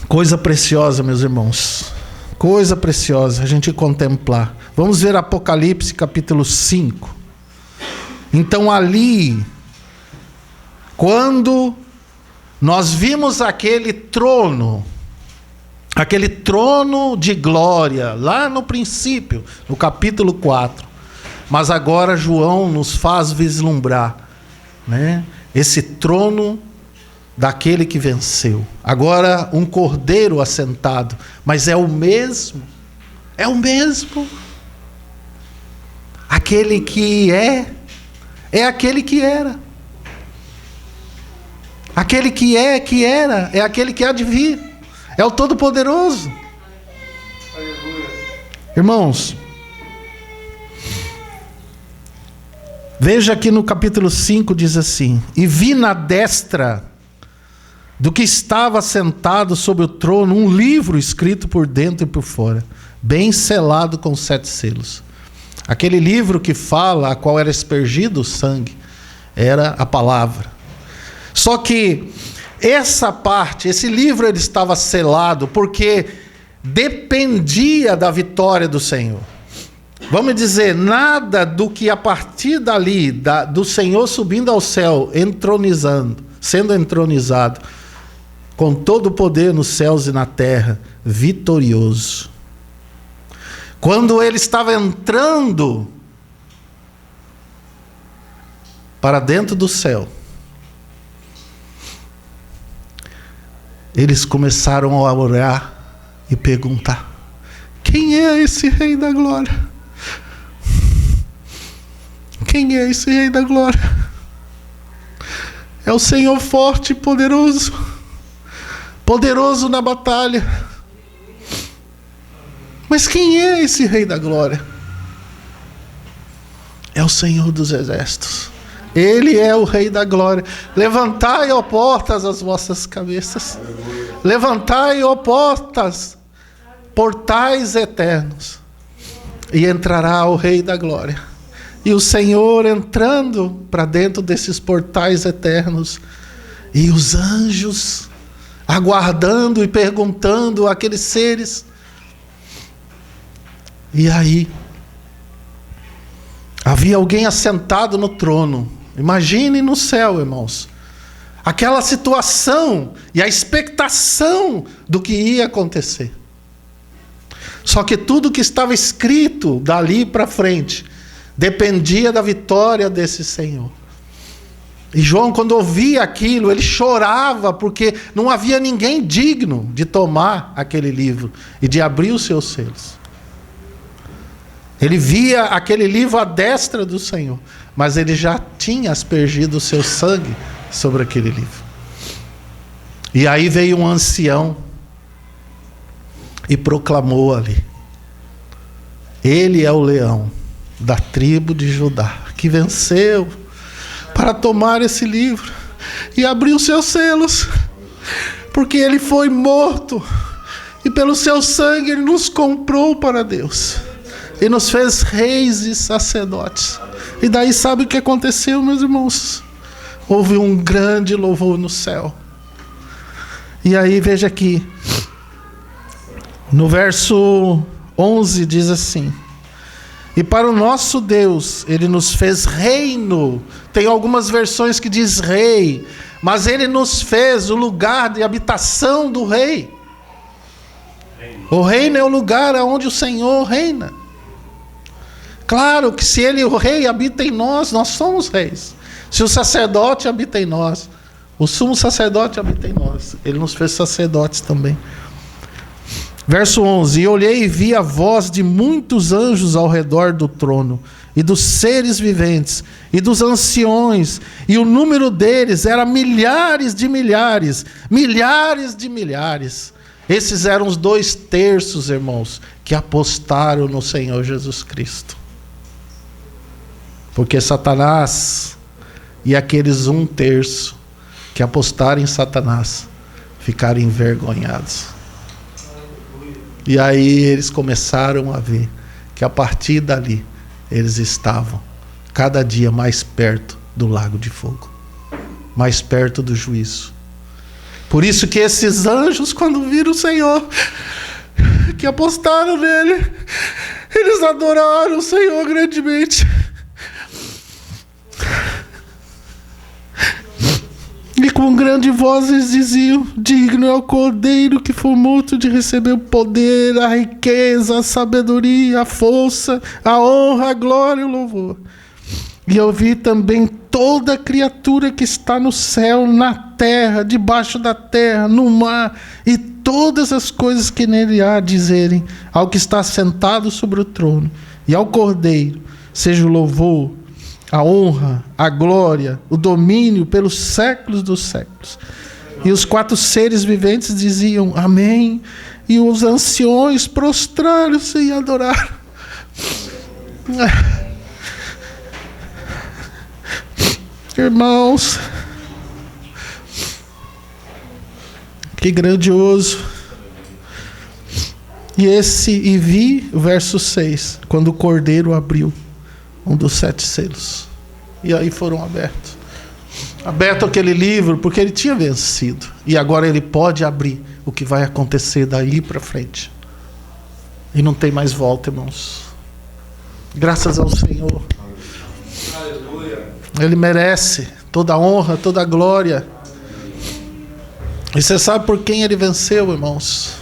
Coisa preciosa, meus irmãos, coisa preciosa a gente contemplar. Vamos ver Apocalipse capítulo 5. Então ali, quando nós vimos aquele trono de glória, lá no princípio, no capítulo 4. Mas agora João nos faz vislumbrar, né, esse trono daquele que venceu. Agora um cordeiro assentado, mas é o mesmo. Aquele que é aquele que era. Aquele que era, é aquele que há de vir. É o Todo-Poderoso. Irmãos, veja aqui no capítulo 5, diz assim: e vi na destra do que estava sentado sobre o trono um livro escrito por dentro e por fora, bem selado com 7 selos. Aquele livro que fala, a qual era aspergido o sangue, era a palavra. Só que essa parte, esse livro, ele estava selado porque dependia da vitória do Senhor. Vamos dizer, nada do que a partir dali, do Senhor subindo ao céu, sendo entronizado, com todo o poder nos céus e na terra, vitorioso. Quando ele estava entrando para dentro do céu, eles começaram a orar e perguntar: quem é esse Rei da Glória? Quem é esse Rei da Glória? É o Senhor forte e poderoso, poderoso na batalha. Mas quem é esse Rei da Glória? É o Senhor dos Exércitos. Ele é o Rei da Glória. Levantai, ó portas, as vossas cabeças. Levantai, ó portas, portais eternos, e entrará o Rei da Glória. E o Senhor entrando para dentro desses portais eternos, e os anjos aguardando e perguntando àqueles seres. E aí havia alguém assentado no trono. Imagine no céu, irmãos, aquela situação e a expectação do que ia acontecer. Só que tudo que estava escrito dali para frente dependia da vitória desse Senhor. E João, quando ouvia aquilo, ele chorava, porque não havia ninguém digno de tomar aquele livro e de abrir os seus selos. Ele via aquele livro à destra do Senhor, mas ele já tinha aspergido o seu sangue sobre aquele livro. E aí veio um ancião e proclamou ali: ele é o leão da tribo de Judá, que venceu para tomar esse livro e abrir os seus selos, porque ele foi morto e pelo seu sangue ele nos comprou para Deus e nos fez reis e sacerdotes. E daí sabe o que aconteceu, meus irmãos? Houve um grande louvor no céu. E aí veja aqui, no verso 11 diz assim: e para o nosso Deus ele nos fez reino. Tem algumas versões que diz rei, mas ele nos fez o lugar de habitação do rei. O reino é o lugar onde o Senhor reina. Claro que se ele, o rei, habita em nós, nós somos reis. Se o sacerdote habita em nós, o sumo sacerdote habita em nós, ele nos fez sacerdotes também. Verso 11: e olhei e vi a voz de muitos anjos ao redor do trono, e dos seres viventes, e dos anciões, e o número deles era milhares de milhares, milhares de milhares. Esses eram os 2/3, irmãos, que apostaram no Senhor Jesus Cristo. Porque Satanás e aqueles 1/3 que apostaram em Satanás ficaram envergonhados. E aí eles começaram a ver que a partir dali eles estavam cada dia mais perto do lago de fogo, mais perto do juízo. Por isso que esses anjos, quando viram o Senhor, que apostaram nele, eles adoraram o Senhor grandemente. E com grande voz eles diziam: digno é o Cordeiro que foi morto de receber o poder, a riqueza, a sabedoria, a força, a honra, a glória e o louvor. E eu vi também toda criatura que está no céu, na terra, debaixo da terra, no mar, e todas as coisas que nele há, dizerem ao que está sentado sobre o trono e ao Cordeiro, seja o louvor, a honra, a glória, o domínio pelos séculos dos séculos. E os 4 seres viventes diziam: amém. E os anciões prostraram-se e adoraram. Irmãos, que grandioso. E vi, verso 6, quando o Cordeiro abriu um dos 7 selos. E aí foram abertos. Aberto aquele livro, porque ele tinha vencido. E agora ele pode abrir o que vai acontecer daí para frente. E não tem mais volta, irmãos. Graças ao Senhor. Ele merece toda a honra, toda a glória. E você sabe por quem ele venceu, irmãos?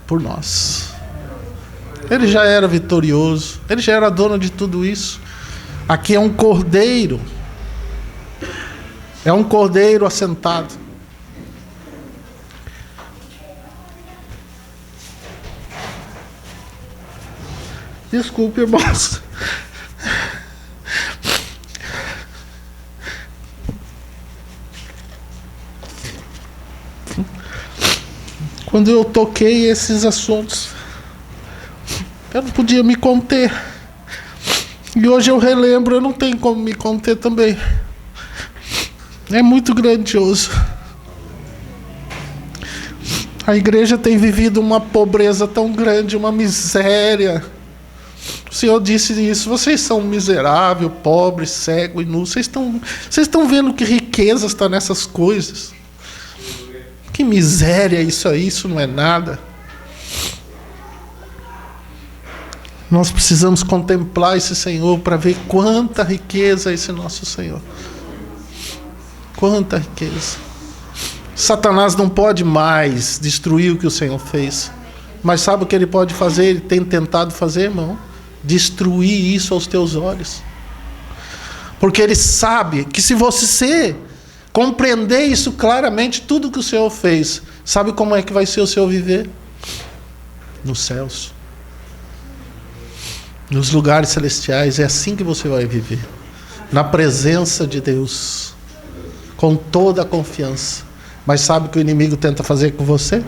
Por nós. Ele já era vitorioso, ele já era dono de tudo isso. Aqui é um cordeiro. É um cordeiro assentado. Desculpe, irmãos. Quando eu toquei esses assuntos, eu não podia me conter. E hoje eu relembro, eu não tenho como me conter também. É muito grandioso. A igreja tem vivido uma pobreza tão grande, uma miséria. O Senhor disse isso: vocês são miserável, pobre, cego e nu. Vocês estão vendo que riqueza está nessas coisas. Que miséria isso aí, isso não é nada. Nós precisamos contemplar esse Senhor para ver quanta riqueza é esse nosso Senhor. Quanta riqueza. Satanás não pode mais destruir o que o Senhor fez. Mas sabe o que ele pode fazer? Ele tem tentado fazer, irmão? Destruir isso aos teus olhos. Porque ele sabe que se você compreender isso claramente, tudo que o Senhor fez, sabe como é que vai ser o seu viver? Nos céus. Nos lugares celestiais. É assim que você vai viver. Na presença de Deus. Com toda a confiança. Mas sabe o que o inimigo tenta fazer com você?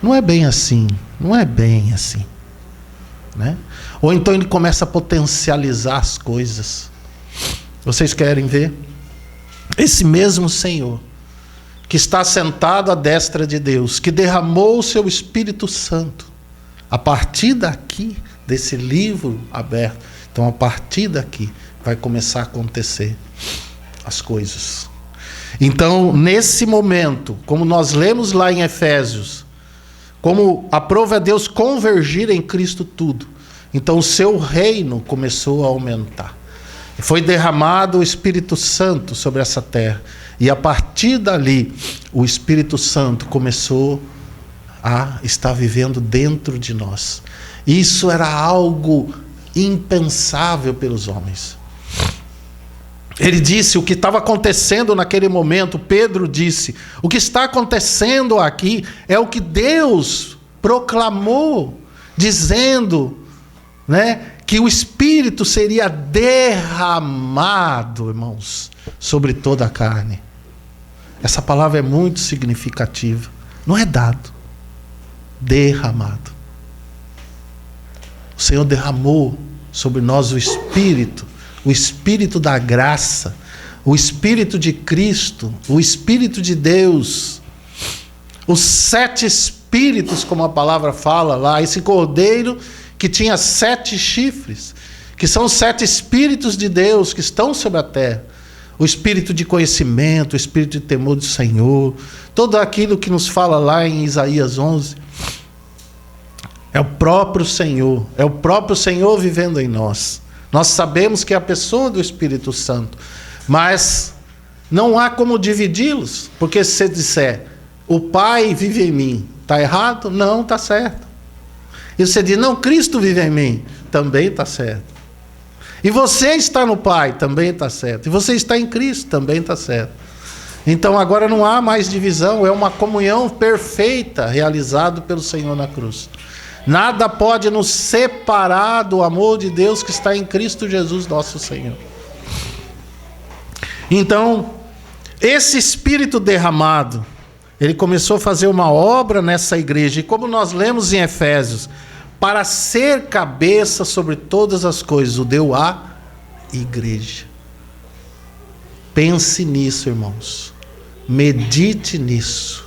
Não é bem assim. Não é bem assim. Né? Ou então ele começa a potencializar as coisas. Vocês querem ver? Esse mesmo Senhor, que está sentado à destra de Deus, que derramou o seu Espírito Santo, a partir daqui, desse livro aberto, então a partir daqui, vai começar a acontecer as coisas. Então, nesse momento, como nós lemos lá em Efésios, como aprova a Deus convergir em Cristo tudo, então o seu reino começou a aumentar. Foi derramado o Espírito Santo sobre essa terra. E a partir dali, o Espírito Santo começou a estar vivendo dentro de nós. Isso era algo impensável pelos homens. Ele disse o que estava acontecendo naquele momento. Pedro disse: o que está acontecendo aqui é o que Deus proclamou, dizendo, né, que o Espírito seria derramado, irmãos, sobre toda a carne. Essa palavra é muito significativa. Não é dado, derramado. O Senhor derramou sobre nós o Espírito da graça, o Espírito de Cristo, o Espírito de Deus, os 7 Espíritos, como a palavra fala lá, esse cordeiro que tinha 7 chifres, que são os 7 Espíritos de Deus que estão sobre a terra. O Espírito de conhecimento, o Espírito de temor do Senhor, tudo aquilo que nos fala lá em Isaías 11, é o próprio Senhor vivendo em nós. Nós sabemos que é a pessoa do Espírito Santo, mas não há como dividi-los, porque se você disser, o Pai vive em mim, está errado? Não, está certo. E você diz, não, Cristo vive em mim, também está certo. E você está no Pai, também está certo. E você está em Cristo, também está certo. Então agora não há mais divisão, é uma comunhão perfeita realizada pelo Senhor na cruz. Nada pode nos separar do amor de Deus que está em Cristo Jesus, nosso Senhor. Então, esse Espírito derramado, ele começou a fazer uma obra nessa igreja. E como nós lemos em Efésios, para ser cabeça sobre todas as coisas, o deu à igreja. Pense nisso, irmãos. Medite nisso.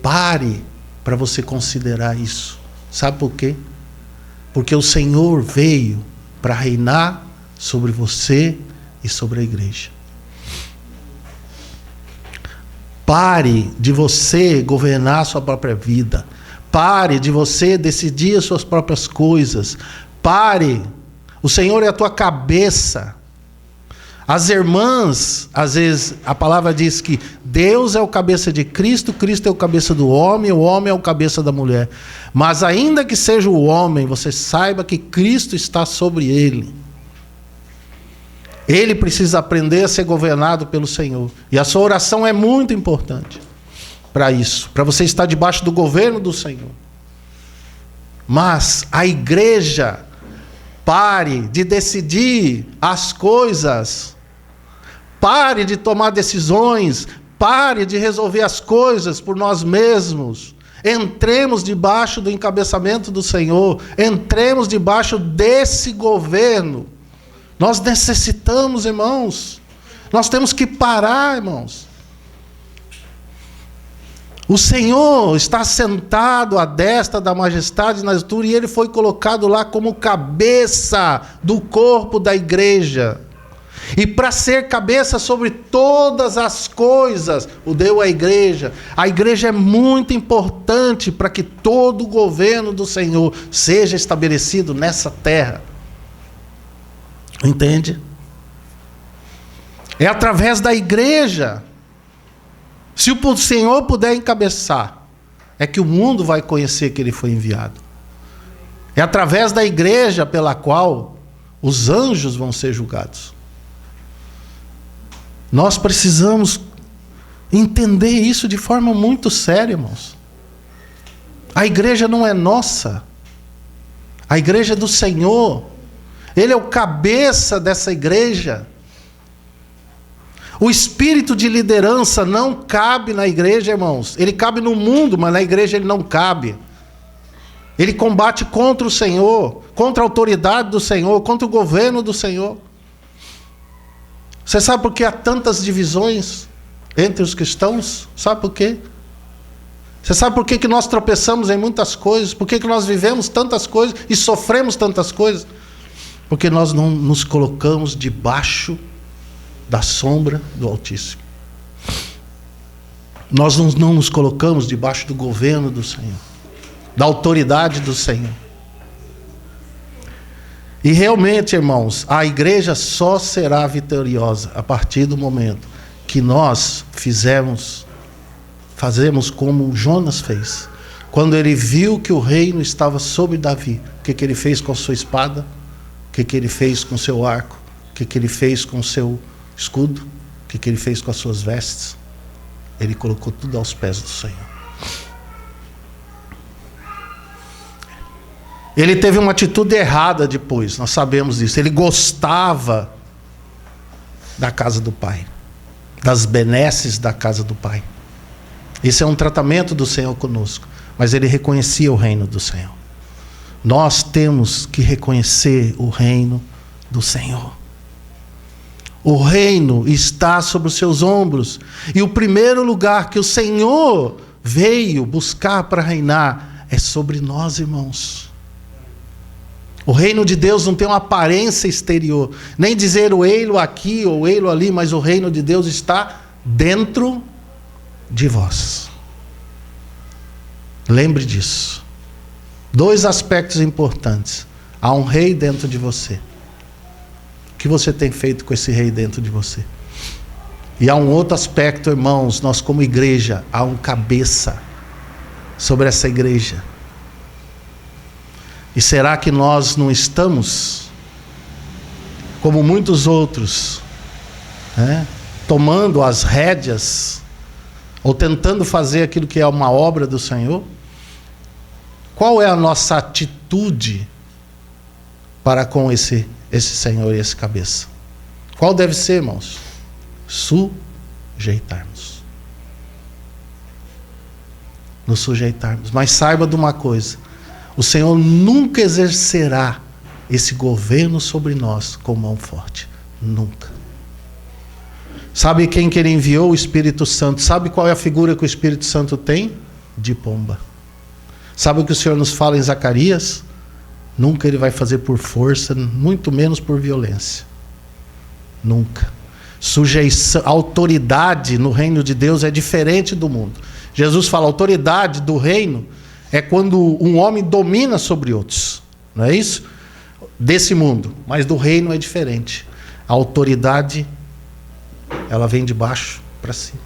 Pare para você considerar isso. Sabe por quê? Porque o Senhor veio para reinar sobre você e sobre a igreja. Pare de você governar a sua própria vida. Pare de você decidir as suas próprias coisas. Pare. O Senhor é a tua cabeça. As irmãs, às vezes, a palavra diz que Deus é o cabeça de Cristo, Cristo é o cabeça do homem, o homem é o cabeça da mulher. Mas ainda que seja o homem, você saiba que Cristo está sobre ele. Ele precisa aprender a ser governado pelo Senhor. E a sua oração é muito importante para isso, para você estar debaixo do governo do Senhor. Mas a igreja, pare de decidir as coisas, pare de tomar decisões, pare de resolver as coisas por nós mesmos. Entremos debaixo do encabeçamento do Senhor, entremos debaixo desse governo. Nós necessitamos, irmãos, nós temos que parar, irmãos. O Senhor está sentado à destra da majestade na altura e Ele foi colocado lá como cabeça do corpo da igreja. E para ser cabeça sobre todas as coisas, o deu à igreja. A igreja é muito importante para que todo o governo do Senhor seja estabelecido nessa terra. Entende? É através da igreja. Se o Senhor puder encabeçar, é que o mundo vai conhecer que Ele foi enviado. É através da igreja pela qual os anjos vão ser julgados. Nós precisamos entender isso de forma muito séria, irmãos. A igreja não é nossa. A igreja é do Senhor. Ele é o cabeça dessa igreja. O espírito de liderança não cabe na igreja, irmãos. Ele cabe no mundo, mas na igreja ele não cabe. Ele combate contra o Senhor, contra a autoridade do Senhor, contra o governo do Senhor. Você sabe por que há tantas divisões entre os cristãos? Sabe por quê? Você sabe por que nós tropeçamos em muitas coisas? Por que nós vivemos tantas coisas e sofremos tantas coisas? Porque nós não nos colocamos debaixo da sombra do Altíssimo. Nós não nos colocamos debaixo do governo do Senhor, da autoridade do Senhor. E realmente, irmãos, a igreja só será vitoriosa a partir do momento que nós fazemos como Jonas fez. Quando ele viu que o reino estava sobre Davi, o que ele fez com a sua espada? O que ele fez com o seu arco? O que ele fez com o seu escudo? O que ele fez com as suas vestes? Ele colocou tudo aos pés do Senhor. Ele teve uma atitude errada depois, nós sabemos disso. Ele gostava da casa do Pai, das benesses da casa do Pai. Esse é um tratamento do Senhor conosco, mas ele reconhecia o reino do Senhor. Nós temos que reconhecer o reino do Senhor. O reino está sobre os seus ombros, e o primeiro lugar que o Senhor veio buscar para reinar é sobre nós, irmãos. O reino de Deus não tem uma aparência exterior, nem dizer o ei-lo aqui ou ei-lo ali, mas o reino de Deus está dentro de vós. Lembre disso. 2 aspectos importantes. Há um rei dentro de você. O que você tem feito com esse rei dentro de você? E há um outro aspecto, irmãos, nós como igreja, há um cabeça sobre essa igreja. E será que nós não estamos, como muitos outros, tomando as rédeas, ou tentando fazer aquilo que é uma obra do Senhor? Qual é a nossa atitude para com esse Senhor e esse cabeça? Qual deve ser, irmãos? Sujeitarmos. Nos sujeitarmos. Mas saiba de uma coisa: o Senhor nunca exercerá esse governo sobre nós com mão forte. Nunca. Sabe quem que ele enviou? O Espírito Santo. Sabe qual é a figura que o Espírito Santo tem? De pomba. Sabe o que o Senhor nos fala em Zacarias? Nunca ele vai fazer por força, muito menos por violência. Nunca. Sujeição, autoridade no reino de Deus é diferente do mundo. Jesus fala, a autoridade do reino é quando um homem domina sobre outros. Não é isso? Desse mundo. Mas do reino é diferente. A autoridade, ela vem de baixo para cima.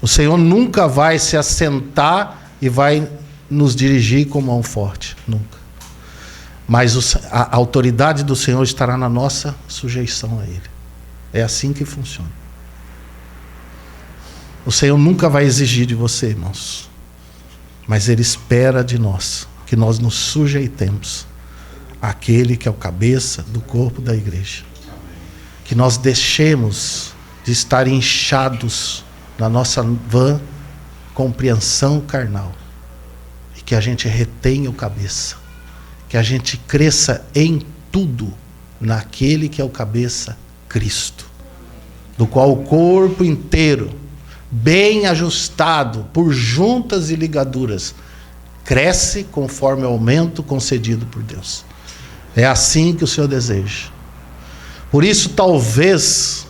O Senhor nunca vai se assentar e vai nos dirigir com mão forte. Nunca. Mas a autoridade do Senhor estará na nossa sujeição a Ele. É assim que funciona. O Senhor nunca vai exigir de você, irmãos. Mas Ele espera de nós que nós nos sujeitemos àquele que é o cabeça do corpo da igreja. Que nós deixemos de estar inchados na nossa vã compreensão carnal. E que a gente retenha o cabeça. Que a gente cresça em tudo naquele que é o cabeça, Cristo. Do qual o corpo inteiro, bem ajustado por juntas e ligaduras, cresce conforme o aumento concedido por Deus. É assim que o Senhor deseja. Por isso, talvez,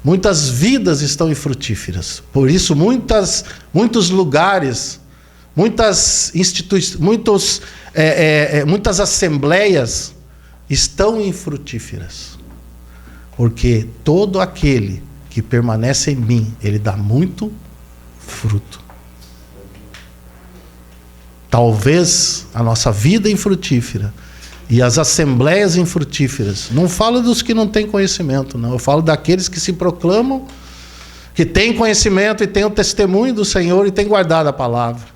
muitas vidas estão infrutíferas. Por isso, muitos lugares, muitas instituições, muitas assembleias estão infrutíferas. Porque todo aquele que permanece em mim, ele dá muito fruto. Talvez a nossa vida infrutífera e as assembleias infrutíferas, não falo dos que não têm conhecimento, não. Eu falo daqueles que se proclamam, que têm conhecimento e têm o testemunho do Senhor e têm guardado a palavra.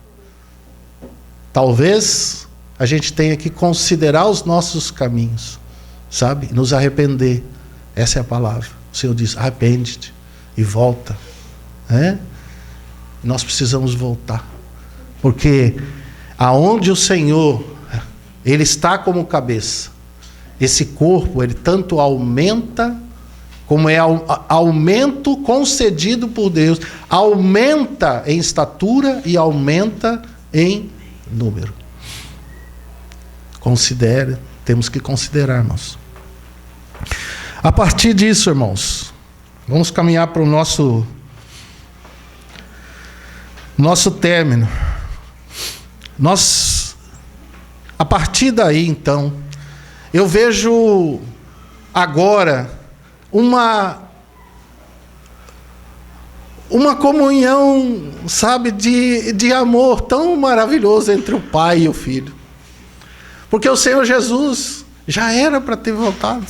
Talvez a gente tenha que considerar os nossos caminhos, sabe? Nos arrepender. Essa é a palavra. O Senhor diz, arrepende-te e volta. Nós precisamos voltar. Porque aonde o Senhor, Ele está como cabeça, esse corpo, ele tanto aumenta, como é aumento concedido por Deus, aumenta em estatura e aumenta em número. Considere, temos que considerar, irmãos. A partir disso, irmãos, vamos caminhar para o nosso término. A partir daí, então, eu vejo agora uma comunhão, sabe, de amor tão maravilhoso entre o Pai e o Filho. Porque o Senhor Jesus já era para ter voltado.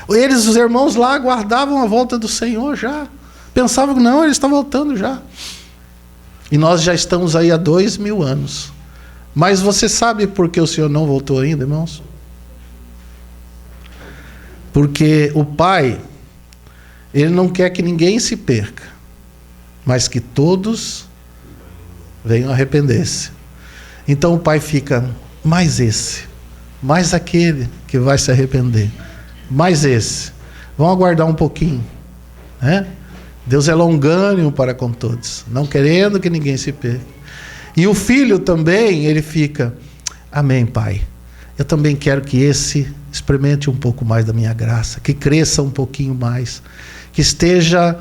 Os irmãos lá aguardavam a volta do Senhor já. Pensavam que não, Ele está voltando já. E nós já estamos aí há 2000 anos. Mas você sabe por que o Senhor não voltou ainda, irmãos? Porque o Pai, Ele não quer que ninguém se perca, mas que todos venham arrepender-se. Então o Pai fica, mais esse, mais aquele que vai se arrepender, mais esse. Vamos aguardar um pouquinho, né? Deus é longânimo para com todos, não querendo que ninguém se perca. E o Filho também, ele fica, amém, Pai, eu também quero que esse experimente um pouco mais da minha graça, que cresça um pouquinho mais, que esteja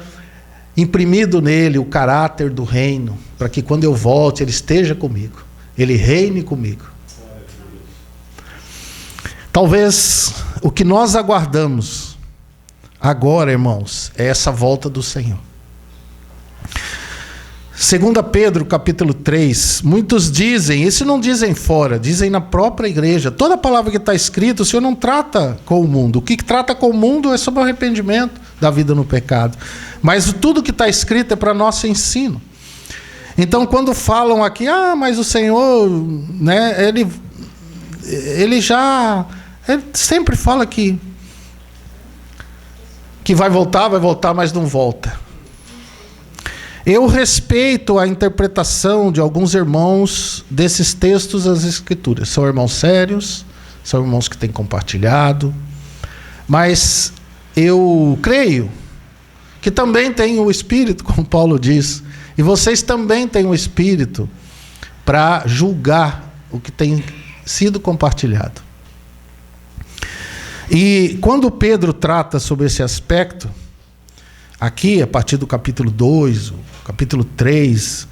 imprimido nele o caráter do reino, para que quando eu volte ele esteja comigo, ele reine comigo. Talvez o que nós aguardamos agora, irmãos, é essa volta do Senhor. 2 Pedro capítulo 3, muitos dizem, isso não dizem fora, dizem na própria igreja, toda palavra que está escrita, o Senhor não trata com o mundo, o que trata com o mundo é sobre o arrependimento da vida no pecado, mas tudo que está escrito é para nosso ensino. Então quando falam aqui, mas o Senhor, né, ele sempre fala que vai voltar, mas não volta. Eu respeito a interpretação de alguns irmãos desses textos das Escrituras. São irmãos sérios, são irmãos que têm compartilhado, mas eu creio que também tem o Espírito, como Paulo diz, e vocês também têm o Espírito para julgar o que tem sido compartilhado. E quando Pedro trata sobre esse aspecto, aqui, a partir do capítulo 2, capítulo 3,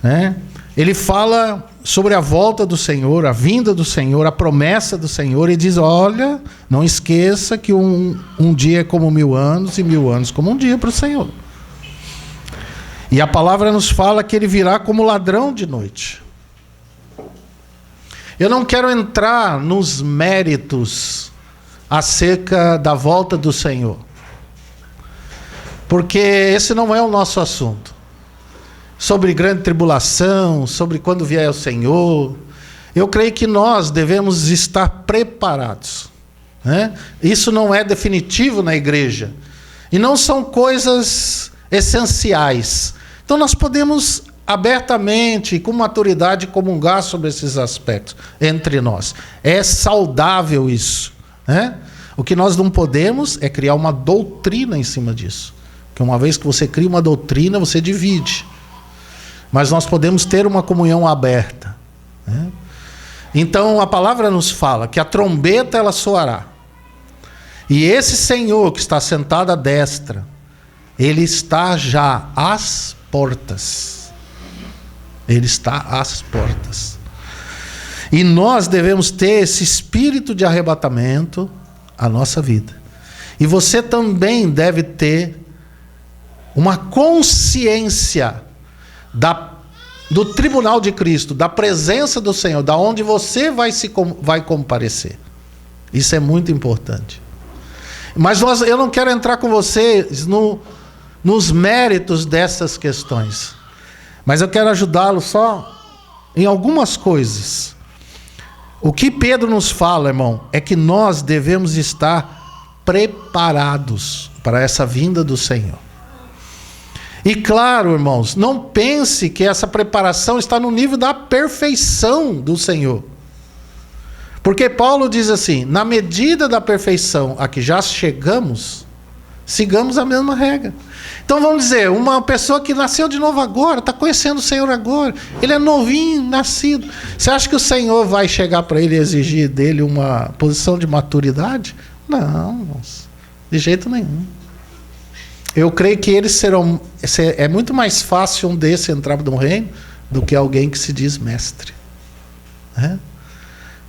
né, ele fala sobre a volta do Senhor, a vinda do Senhor, a promessa do Senhor, e diz, olha, não esqueça que um dia é como 1000 anos, e 1000 anos como um dia para o Senhor. E a palavra nos fala que ele virá como ladrão de noite. Eu não quero entrar nos méritos acerca da volta do Senhor, porque esse não é o nosso assunto. Sobre grande tribulação, sobre quando vier o Senhor, eu creio que nós devemos estar preparados, né? Isso não é definitivo na igreja, e não são coisas essenciais. Então nós podemos abertamente, com maturidade, comungar sobre esses aspectos entre nós. É saudável isso, né? O que nós não podemos é criar uma doutrina em cima disso, porque uma vez que você cria uma doutrina, você divide. Mas nós podemos ter uma comunhão aberta, né? Então a palavra nos fala que a trombeta ela soará, e esse Senhor que está sentado à destra, ele está já às portas. Ele está às portas. E nós devemos ter esse espírito de arrebatamento à nossa vida. E você também deve ter uma consciência do tribunal de Cristo, da presença do Senhor, da onde você vai comparecer. Isso é muito importante. Mas eu não quero entrar com vocês nos méritos dessas questões, mas eu quero ajudá-lo só em algumas coisas. O que Pedro nos fala, irmão, é que nós devemos estar preparados para essa vinda do Senhor. E claro, irmãos, não pense que essa preparação está no nível da perfeição do Senhor. Porque Paulo diz assim, na medida da perfeição a que já chegamos, sigamos a mesma regra. Então vamos dizer, uma pessoa que nasceu de novo agora, está conhecendo o Senhor agora, ele é novinho, nascido. Você acha que o Senhor vai chegar para ele e exigir dele uma posição de maturidade? Não, de jeito nenhum. Eu creio que eles serão... É muito mais fácil um desse entrar no reino do que alguém que se diz mestre, né?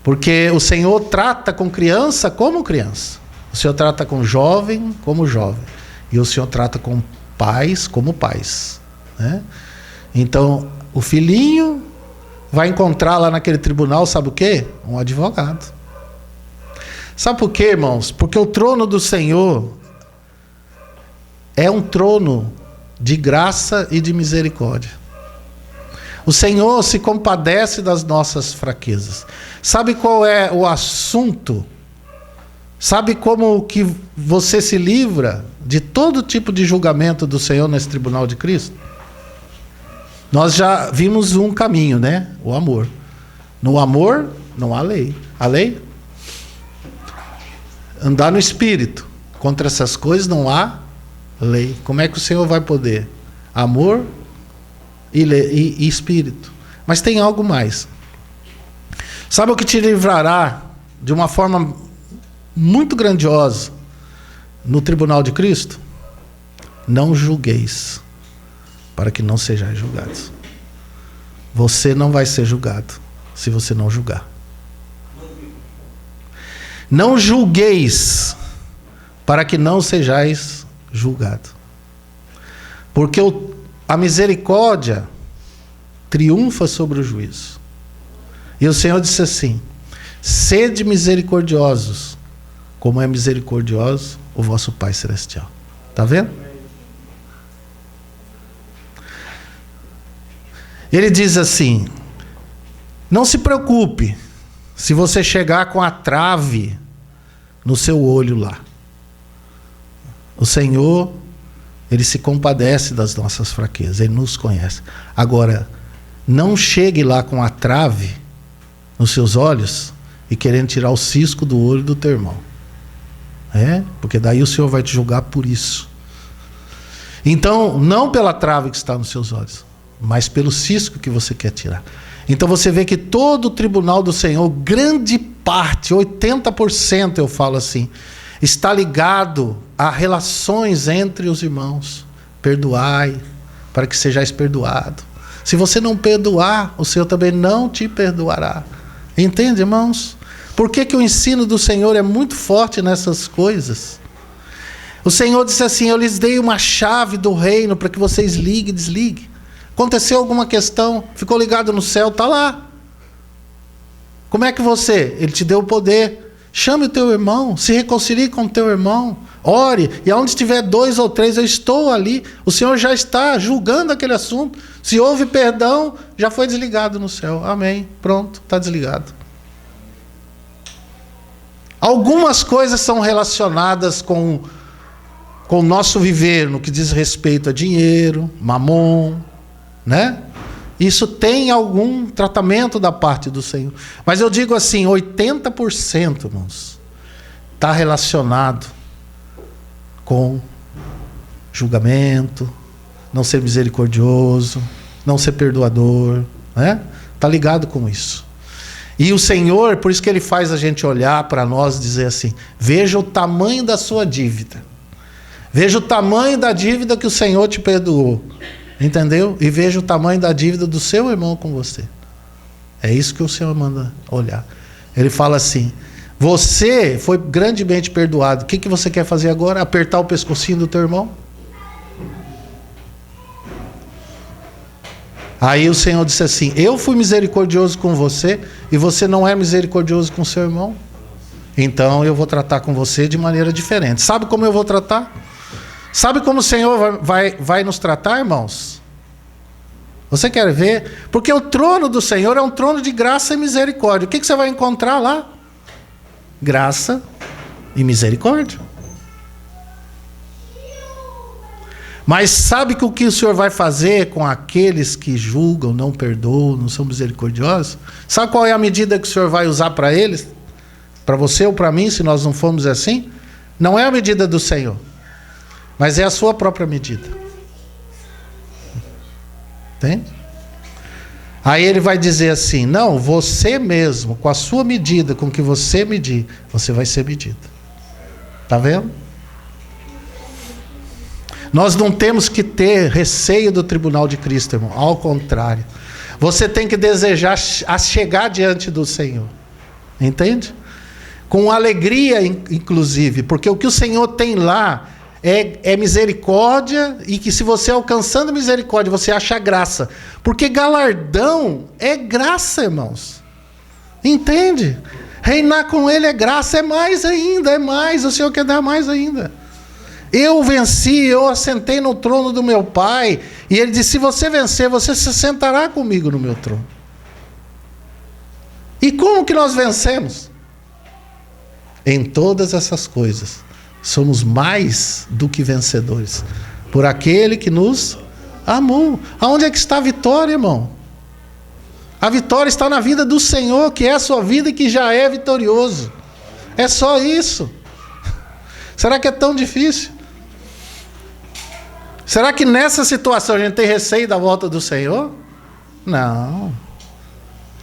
Porque o Senhor trata com criança como criança. O Senhor trata com jovem como jovem. E o Senhor trata com pais como pais, né? Então, o filhinho vai encontrar lá naquele tribunal, sabe o quê? Um advogado. Sabe por quê, irmãos? Porque o trono do Senhor é um trono de graça e de misericórdia. O Senhor se compadece das nossas fraquezas. Sabe qual é o assunto? Sabe como que você se livra de todo tipo de julgamento do Senhor nesse tribunal de Cristo? Nós já vimos um caminho, né? O amor. No amor, não há lei. A lei? Andar no Espírito. Contra essas coisas não há lei. Como é que o Senhor vai poder? Amor e Espírito. Mas tem algo mais. Sabe o que te livrará de uma forma muito grandiosa no tribunal de Cristo? Não julgueis, para que não sejais julgados. Você não vai ser julgado se você não julgar. Não julgueis, para que não sejais julgados. Porque a misericórdia triunfa sobre o juízo. E o Senhor disse assim: sede misericordiosos, como é misericordioso o vosso Pai Celestial. Está vendo? Ele diz assim: não se preocupe se você chegar com a trave no seu olho lá. O Senhor, Ele se compadece das nossas fraquezas, Ele nos conhece. Agora, não chegue lá com a trave nos seus olhos e querendo tirar o cisco do olho do teu irmão. Porque daí o Senhor vai te julgar por isso. Então, não pela trave que está nos seus olhos, mas pelo cisco que você quer tirar. Então você vê que todo o tribunal do Senhor, grande parte, 80% eu falo assim, está ligado a relações entre os irmãos. Perdoai, para que sejais perdoado. Se você não perdoar, o Senhor também não te perdoará. Entende, irmãos? Por que o ensino do Senhor é muito forte nessas coisas? O Senhor disse assim: eu lhes dei uma chave do reino para que vocês liguem e desliguem. Aconteceu alguma questão, ficou ligado no céu, está lá. Como é que você? Ele te deu o poder. Chame o teu irmão, se reconcilie com o teu irmão, ore, e aonde estiver 2 ou 3, eu estou ali. O Senhor já está julgando aquele assunto. Se houve perdão, já foi desligado no céu. Amém. Pronto, está desligado. Algumas coisas são relacionadas com o nosso viver, no que diz respeito a dinheiro, mamon, né? Isso tem algum tratamento da parte do Senhor. Mas eu digo assim, 80%, irmãos, está relacionado com julgamento, não ser misericordioso, não ser perdoador, né? Está ligado com isso. E o Senhor, por isso que Ele faz a gente olhar para nós e dizer assim: veja o tamanho da sua dívida. Veja o tamanho da dívida que o Senhor te perdoou. Entendeu? E veja o tamanho da dívida do seu irmão com você. É isso que o Senhor manda olhar. Ele fala assim: você foi grandemente perdoado. O que você quer fazer agora? Apertar o pescocinho do teu irmão? Aí o Senhor disse assim: eu fui misericordioso com você e você não é misericordioso com seu irmão. Então eu vou tratar com você de maneira diferente. Sabe como eu vou tratar? Sabe como o Senhor vai nos tratar, irmãos? Você quer ver? Porque o trono do Senhor é um trono de graça e misericórdia. O que você vai encontrar lá? Graça e misericórdia. Mas sabe que o que o Senhor vai fazer com aqueles que julgam, não perdoam, não são misericordiosos? Sabe qual é a medida que o Senhor vai usar para eles? Para você ou para mim, se nós não formos assim? Não é a medida do Senhor, mas é a sua própria medida. Entende? Aí ele vai dizer assim: não, você mesmo, com a sua medida, com o que você medir, você vai ser medido. Está vendo? Nós não temos que ter receio do tribunal de Cristo, irmão. Ao contrário. Você tem que desejar a chegar diante do Senhor. Entende? Com alegria, inclusive. Porque o que o Senhor tem lá é misericórdia. E que se você alcançando misericórdia, você acha graça. Porque galardão é graça, irmãos. Entende? Reinar com Ele é graça. É mais ainda, é mais. O Senhor quer dar mais ainda. Eu venci, eu assentei no trono do meu Pai. E ele disse: se você vencer, você se sentará comigo no meu trono. E como que nós vencemos? Em todas essas coisas, somos mais do que vencedores, por aquele que nos amou. Aonde é que está a vitória, irmão? A vitória está na vida do Senhor, que é a sua vida e que já é vitorioso. É só isso. Será que é tão difícil? Será que nessa situação a gente tem receio da volta do Senhor? Não.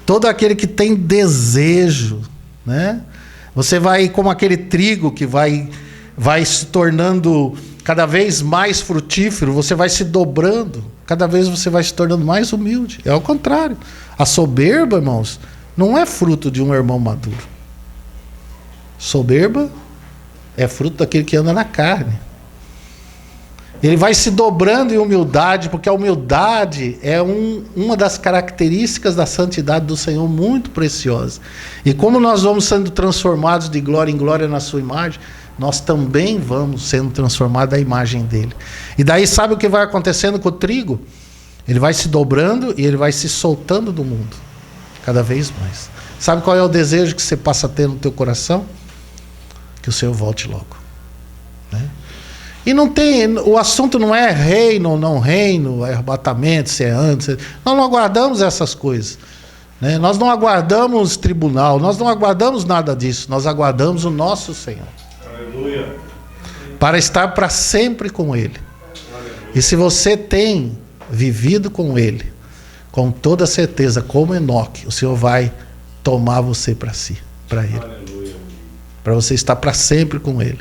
Todo aquele que tem desejo, né? Você vai como aquele trigo que vai se tornando cada vez mais frutífero, você vai se dobrando, cada vez você vai se tornando mais humilde. É ao contrário. A soberba, irmãos, não é fruto de um irmão maduro. Soberba é fruto daquele que anda na carne. Ele vai se dobrando em humildade, porque a humildade é uma das características da santidade do Senhor, muito preciosa. E como nós vamos sendo transformados de glória em glória na sua imagem, nós também vamos sendo transformados à imagem dele. E daí sabe o que vai acontecendo com o trigo? Ele vai se dobrando e ele vai se soltando do mundo, cada vez mais. Sabe qual é o desejo que você passa a ter no teu coração? Que o Senhor volte logo, né? E não tem, o assunto não é reino ou não reino, é arrebatamento, se é antes. Nós não aguardamos essas coisas, né? Nós não aguardamos tribunal, nós não aguardamos nada disso. Nós aguardamos o nosso Senhor. Aleluia. Para estar para sempre com Ele. Aleluia. E se você tem vivido com Ele, com toda certeza, como Enoque, o Senhor vai tomar você para si, para Ele. Aleluia. Para você estar para sempre com Ele,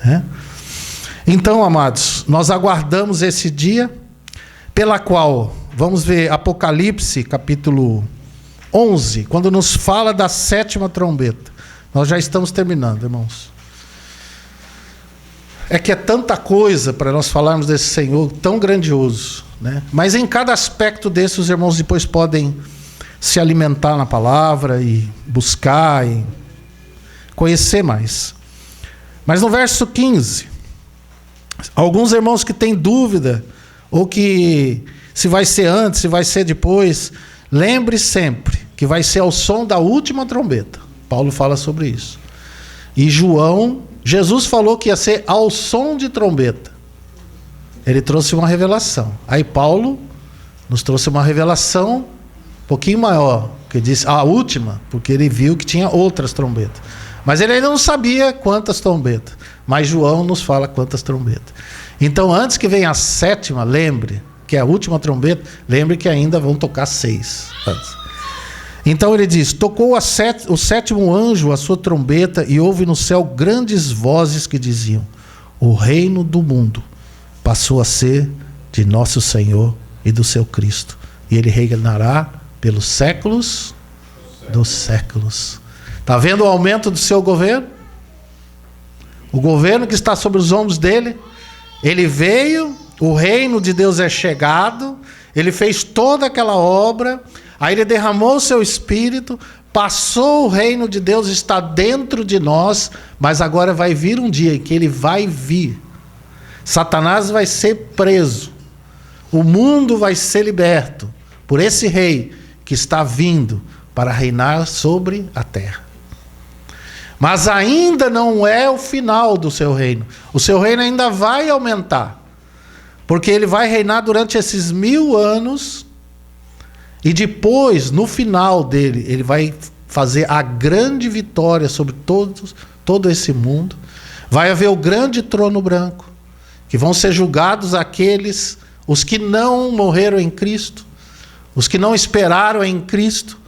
né? Então, amados, nós aguardamos esse dia, pela qual, vamos ver Apocalipse, capítulo 11, quando nos fala da 7ª trombeta. Nós já estamos terminando, irmãos. É que é tanta coisa para nós falarmos desse Senhor tão grandioso, né? Mas em cada aspecto desse, os irmãos depois podem se alimentar na palavra e buscar e conhecer mais. Mas no verso 15... alguns irmãos que têm dúvida, ou que se vai ser antes, se vai ser depois, lembre sempre que vai ser ao som da última trombeta. Paulo fala sobre isso. E Jesus falou que ia ser ao som de trombeta. Ele trouxe uma revelação. Aí Paulo nos trouxe uma revelação um pouquinho maior, que disse a última, porque ele viu que tinha outras trombetas. Mas ele ainda não sabia quantas trombetas. Mas João nos fala quantas trombetas. Então, antes que venha a 7ª, lembre que é a última trombeta, lembre que ainda vão tocar 6 antes. Então ele diz: tocou o 7º anjo a sua trombeta, e houve no céu grandes vozes que diziam: o reino do mundo passou a ser de nosso Senhor e do seu Cristo, e ele reinará pelos séculos dos séculos. Está vendo o aumento do seu governo? O governo que está sobre os ombros dele, ele veio, o reino de Deus é chegado, ele fez toda aquela obra, aí ele derramou o seu espírito, passou o reino de Deus, está dentro de nós, mas agora vai vir um dia em que ele vai vir. Satanás vai ser preso, o mundo vai ser liberto por esse rei que está vindo para reinar sobre a terra. Mas ainda não é o final do seu reino. O seu reino ainda vai aumentar. Porque ele vai reinar durante esses 1000 anos. E depois, no final dele, ele vai fazer a grande vitória sobre todo esse mundo. Vai haver o grande trono branco, que vão ser julgados os que não morreram em Cristo, os que não esperaram em Cristo.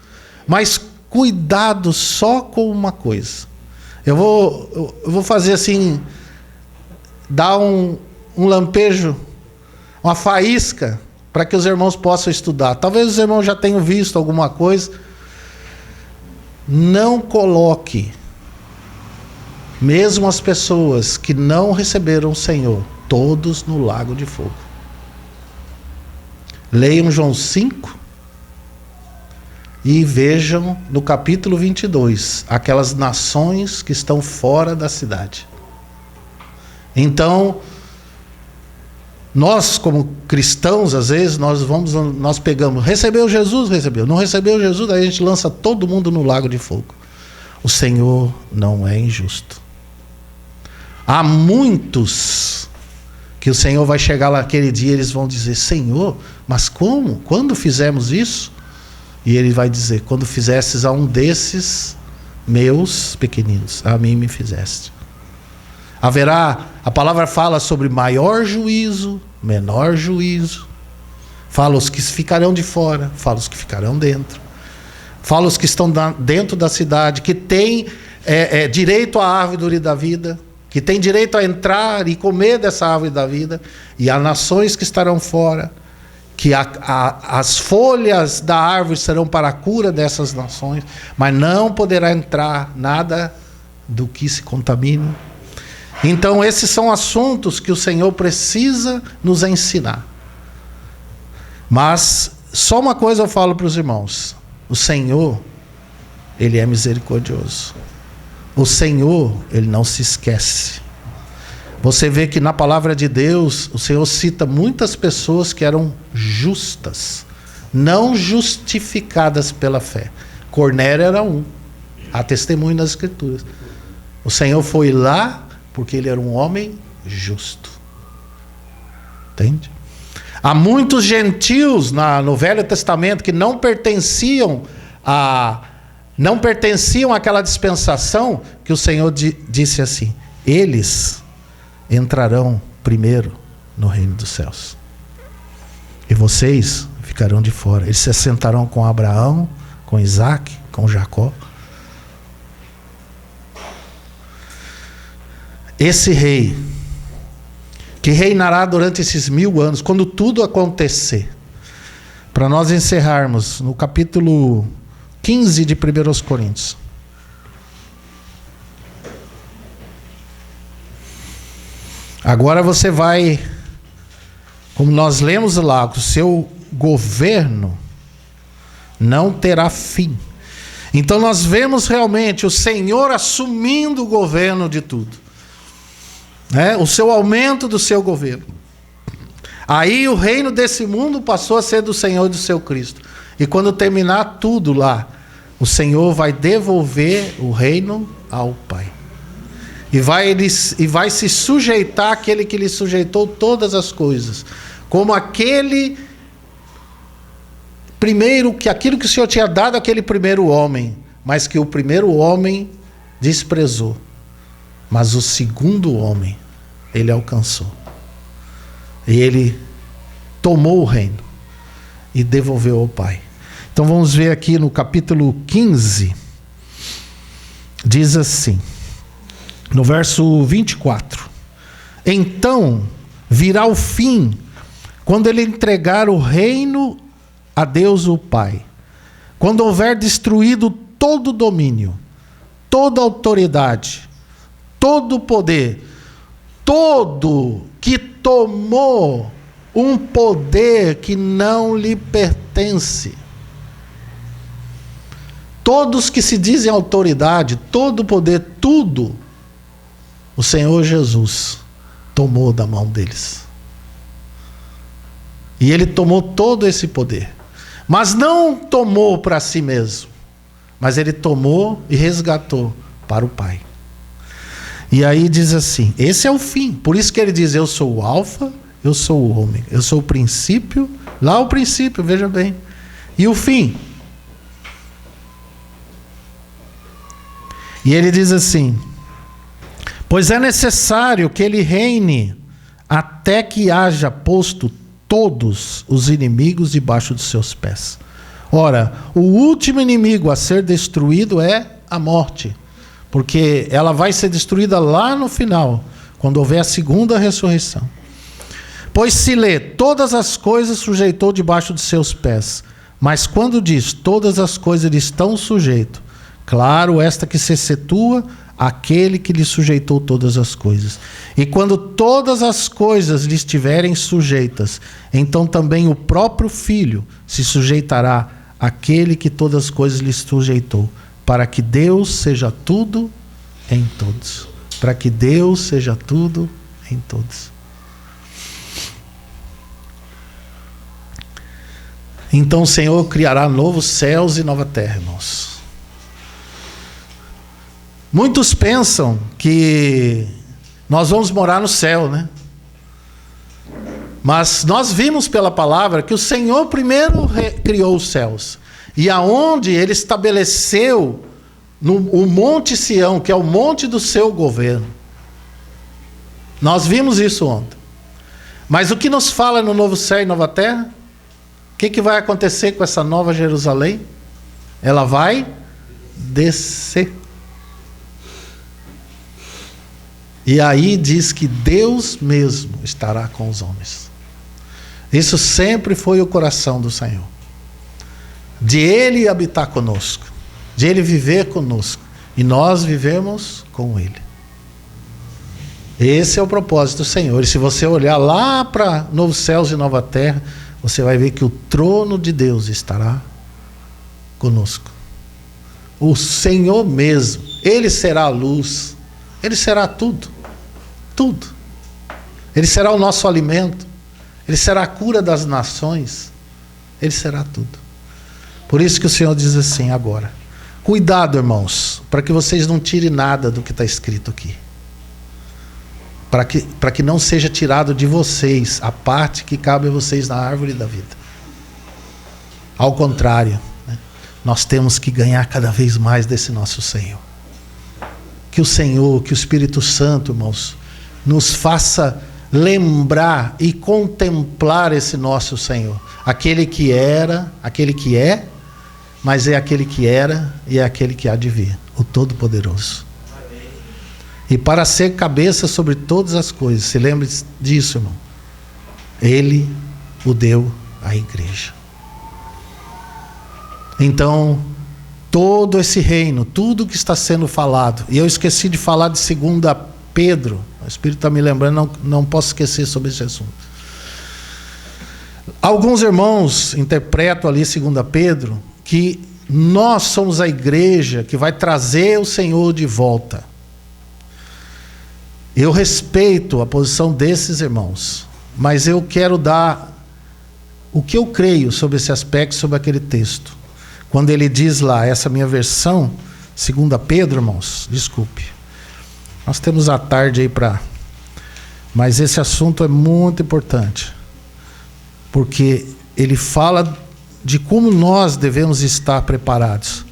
Mas cuidado só com uma coisa. Eu vou fazer assim, dar um lampejo, uma faísca, para que os irmãos possam estudar. Talvez os irmãos já tenham visto alguma coisa. Não coloque, mesmo as pessoas que não receberam o Senhor, todos no lago de fogo. Leiam João 5 e vejam no capítulo 22, aquelas nações que estão fora da cidade. Então, nós como cristãos, às vezes, nós pegamos, recebeu Jesus, recebeu. Não recebeu Jesus, aí a gente lança todo mundo no lago de fogo. O Senhor não é injusto. Há muitos que o Senhor vai chegar lá aquele dia e eles vão dizer: Senhor, mas como? Quando fizemos isso? E ele vai dizer: quando fizestes a um desses meus pequeninos, a mim me fizeste. Haverá, a palavra fala sobre maior juízo, menor juízo. Fala os que ficarão de fora, fala os que ficarão dentro. Fala os que estão dentro da cidade, que têm direito à árvore da vida, que têm direito a entrar e comer dessa árvore da vida. E há nações que estarão fora, que as folhas da árvore serão para a cura dessas nações, mas não poderá entrar nada do que se contamine. Então esses são assuntos que o Senhor precisa nos ensinar. Mas só uma coisa eu falo para os irmãos: o Senhor, Ele é misericordioso. O Senhor, Ele não se esquece. Você vê que na palavra de Deus, o Senhor cita muitas pessoas que eram justas, não justificadas pela fé. Cornélio era um, há testemunho nas Escrituras. O Senhor foi lá porque ele era um homem justo. Entende? Há muitos gentios no Velho Testamento que não pertenciam àquela dispensação, que o Senhor disse assim: eles entrarão primeiro no reino dos céus, e vocês ficarão de fora. Eles se assentarão com Abraão, com Isaac, com Jacó. Esse rei, que reinará durante esses 1000 anos, quando tudo acontecer, para nós encerrarmos no capítulo 15 de 1 Coríntios. Agora você vai, como nós lemos lá, o seu governo não terá fim. Então nós vemos realmente o Senhor assumindo o governo de tudo. O seu aumento do seu governo. Aí o reino desse mundo passou a ser do Senhor e do seu Cristo. E quando terminar tudo lá, o Senhor vai devolver o reino ao Pai. E vai se sujeitar àquele que lhe sujeitou todas as coisas. Como aquele primeiro, aquilo que o Senhor tinha dado àquele primeiro homem, mas que o primeiro homem desprezou. Mas o segundo homem, ele alcançou. E ele tomou o reino e devolveu ao Pai. Então vamos ver aqui no capítulo 15. Diz assim, no verso 24: então virá o fim, quando ele entregar o reino a Deus o Pai, quando houver destruído todo domínio, toda autoridade, todo poder, todo que tomou um poder que não lhe pertence. Todos que se dizem autoridade, todo poder, tudo, o Senhor Jesus tomou da mão deles. E ele tomou todo esse poder. Mas não tomou para si mesmo, mas ele tomou e resgatou para o Pai. E aí diz assim, esse é o fim. Por isso que ele diz: eu sou o alfa, eu sou o ômega, eu sou o princípio. Lá o princípio, veja bem. E o fim. E ele diz assim: pois é necessário que ele reine até que haja posto todos os inimigos debaixo dos seus pés. Ora, o último inimigo a ser destruído é a morte. Porque ela vai ser destruída lá no final, quando houver a segunda ressurreição. Pois se lê, todas as coisas sujeitou debaixo de seus pés. Mas quando diz, todas as coisas lhe estão sujeitas, claro, esta que se excetua, aquele que lhe sujeitou todas as coisas. E quando todas as coisas lhe estiverem sujeitas, então também o próprio Filho se sujeitará àquele que todas as coisas lhe sujeitou, para que Deus seja tudo em todos. Para que Deus seja tudo em todos. Então o Senhor criará novos céus e nova terra, irmãos. Muitos pensam que nós vamos morar no céu, né? Mas nós vimos pela palavra que o Senhor primeiro criou os céus. E aonde Ele estabeleceu o Monte Sião, que é o monte do seu governo. Nós vimos isso ontem. Mas o que nos fala no novo céu e nova terra? O que vai acontecer com essa nova Jerusalém? Ela vai descer. E aí diz que Deus mesmo estará com os homens. Isso sempre foi o coração do Senhor. De Ele habitar conosco. De Ele viver conosco. E nós vivemos com Ele. Esse é o propósito do Senhor. E se você olhar lá para novos céus e nova terra, você vai ver que o trono de Deus estará conosco. O Senhor mesmo. Ele será a luz. Ele será tudo. Tudo. Ele será o nosso alimento. Ele será a cura das nações. Ele será tudo. Por isso que o Senhor diz assim agora. Cuidado, irmãos, para que vocês não tirem nada do que está escrito aqui. Para que não seja tirado de vocês a parte que cabe a vocês na árvore da vida. Ao contrário, né? Nós temos que ganhar cada vez mais desse nosso Senhor. Que o Senhor, que o Espírito Santo, irmãos, nos faça lembrar e contemplar esse nosso Senhor. Aquele que era, aquele que é, mas é aquele que era e é aquele que há de vir, o Todo-Poderoso. E para ser cabeça sobre todas as coisas, se lembre disso, irmão. Ele o deu à igreja. Então, todo esse reino, tudo que está sendo falado, e eu esqueci de falar de 2 Pedro, o Espírito está me lembrando, não posso esquecer sobre esse assunto. Alguns irmãos interpretam ali 2 Pedro, que nós somos a igreja que vai trazer o Senhor de volta. Eu respeito a posição desses irmãos, mas eu quero dar o que eu creio sobre esse aspecto, sobre aquele texto. Quando ele diz lá, essa minha versão, 2 Pedro, irmãos, desculpe. Nós temos a tarde aí para... Mas esse assunto é muito importante. Porque ele fala de como nós devemos estar preparados.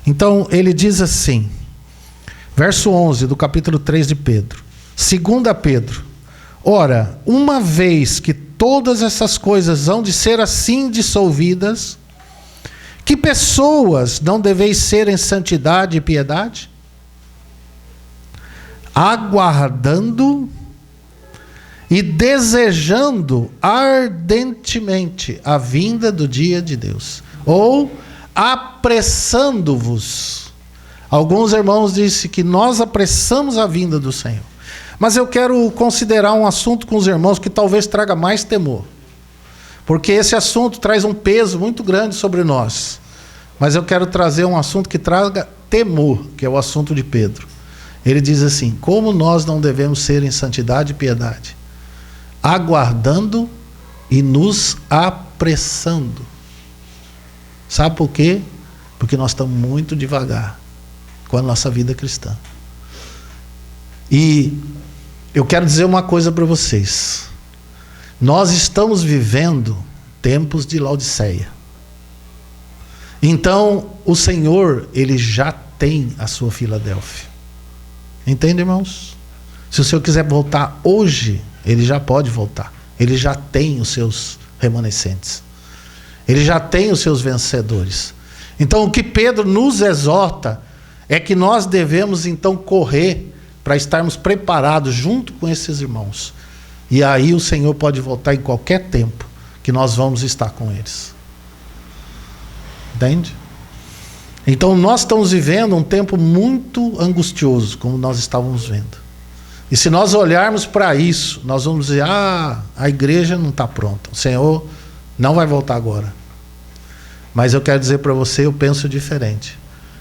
Então, ele diz assim, verso 11 do capítulo 3 de Pedro. 2 Pedro. Ora, uma vez que todas essas coisas hão de ser assim dissolvidas, que pessoas não deveis ser em santidade e piedade? Aguardando e desejando ardentemente a vinda do dia de Deus, ou apressando-vos. Alguns irmãos dizem que nós apressamos a vinda do Senhor, mas eu quero considerar um assunto com os irmãos que talvez traga mais temor, porque esse assunto traz um peso muito grande sobre nós, mas eu quero trazer um assunto que traga temor, que é o assunto de Pedro. Ele diz assim, como nós não devemos ser em santidade e piedade? Aguardando e nos apressando. Sabe por quê? Porque nós estamos muito devagar com a nossa vida cristã. E eu quero dizer uma coisa para vocês. Nós estamos vivendo tempos de Laodiceia. Então, o Senhor, Ele já tem a sua Filadélfia. Entende, irmãos? Se o Senhor quiser voltar hoje, Ele já pode voltar. Ele já tem os seus remanescentes. Ele já tem os seus vencedores. Então, o que Pedro nos exorta é que nós devemos, então, correr para estarmos preparados junto com esses irmãos. E aí o Senhor pode voltar em qualquer tempo que nós vamos estar com eles. Entende? Então, nós estamos vivendo um tempo muito angustioso, como nós estávamos vendo. E se nós olharmos para isso, nós vamos dizer, a igreja não está pronta. O Senhor não vai voltar agora. Mas eu quero dizer para você, eu penso diferente.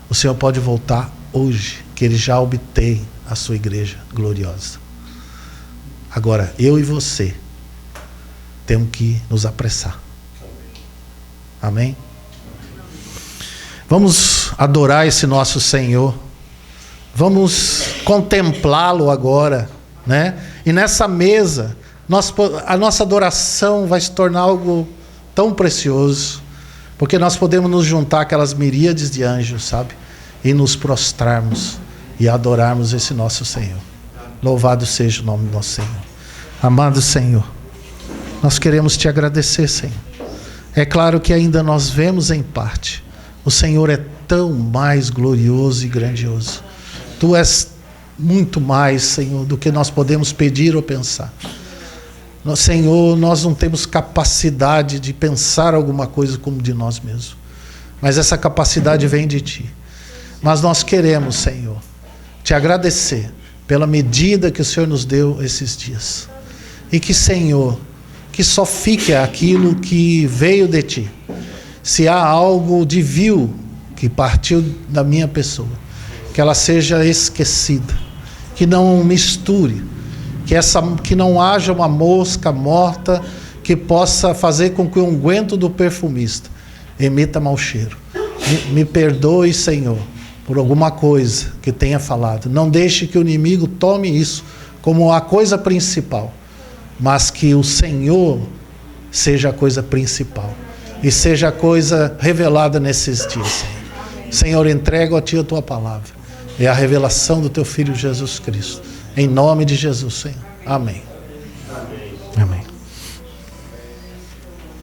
O Senhor pode voltar hoje, que Ele já obtém a sua igreja gloriosa. Agora, eu e você temos que nos apressar. Amém? Vamos adorar esse nosso Senhor. Vamos contemplá-lo agora, né? E nessa mesa, a nossa adoração vai se tornar algo tão precioso, porque nós podemos nos juntar aquelas miríades de anjos, sabe? E nos prostrarmos e adorarmos esse nosso Senhor. Louvado seja o nome do nosso Senhor. Amado Senhor, nós queremos te agradecer, Senhor. É claro que ainda nós vemos em parte. O Senhor é tão mais glorioso e grandioso. Tu és muito mais, Senhor, do que nós podemos pedir ou pensar. Senhor, nós não temos capacidade de pensar alguma coisa como de nós mesmos. Mas essa capacidade vem de Ti. Mas nós queremos, Senhor, te agradecer pela medida que o Senhor nos deu esses dias. E que, Senhor, que só fique aquilo que veio de Ti. Se há algo de vil que partiu da minha pessoa, que ela seja esquecida, que não misture, que não haja uma mosca morta que possa fazer com que o unguento do perfumista emita mau cheiro. Me perdoe, Senhor, por alguma coisa que tenha falado. Não deixe que o inimigo tome isso como a coisa principal, mas que o Senhor seja a coisa principal e seja a coisa revelada nesses dias, Senhor. Senhor, entrego a Ti a Tua palavra. É a revelação do Teu Filho Jesus Cristo. Em nome de Jesus, Senhor. Amém.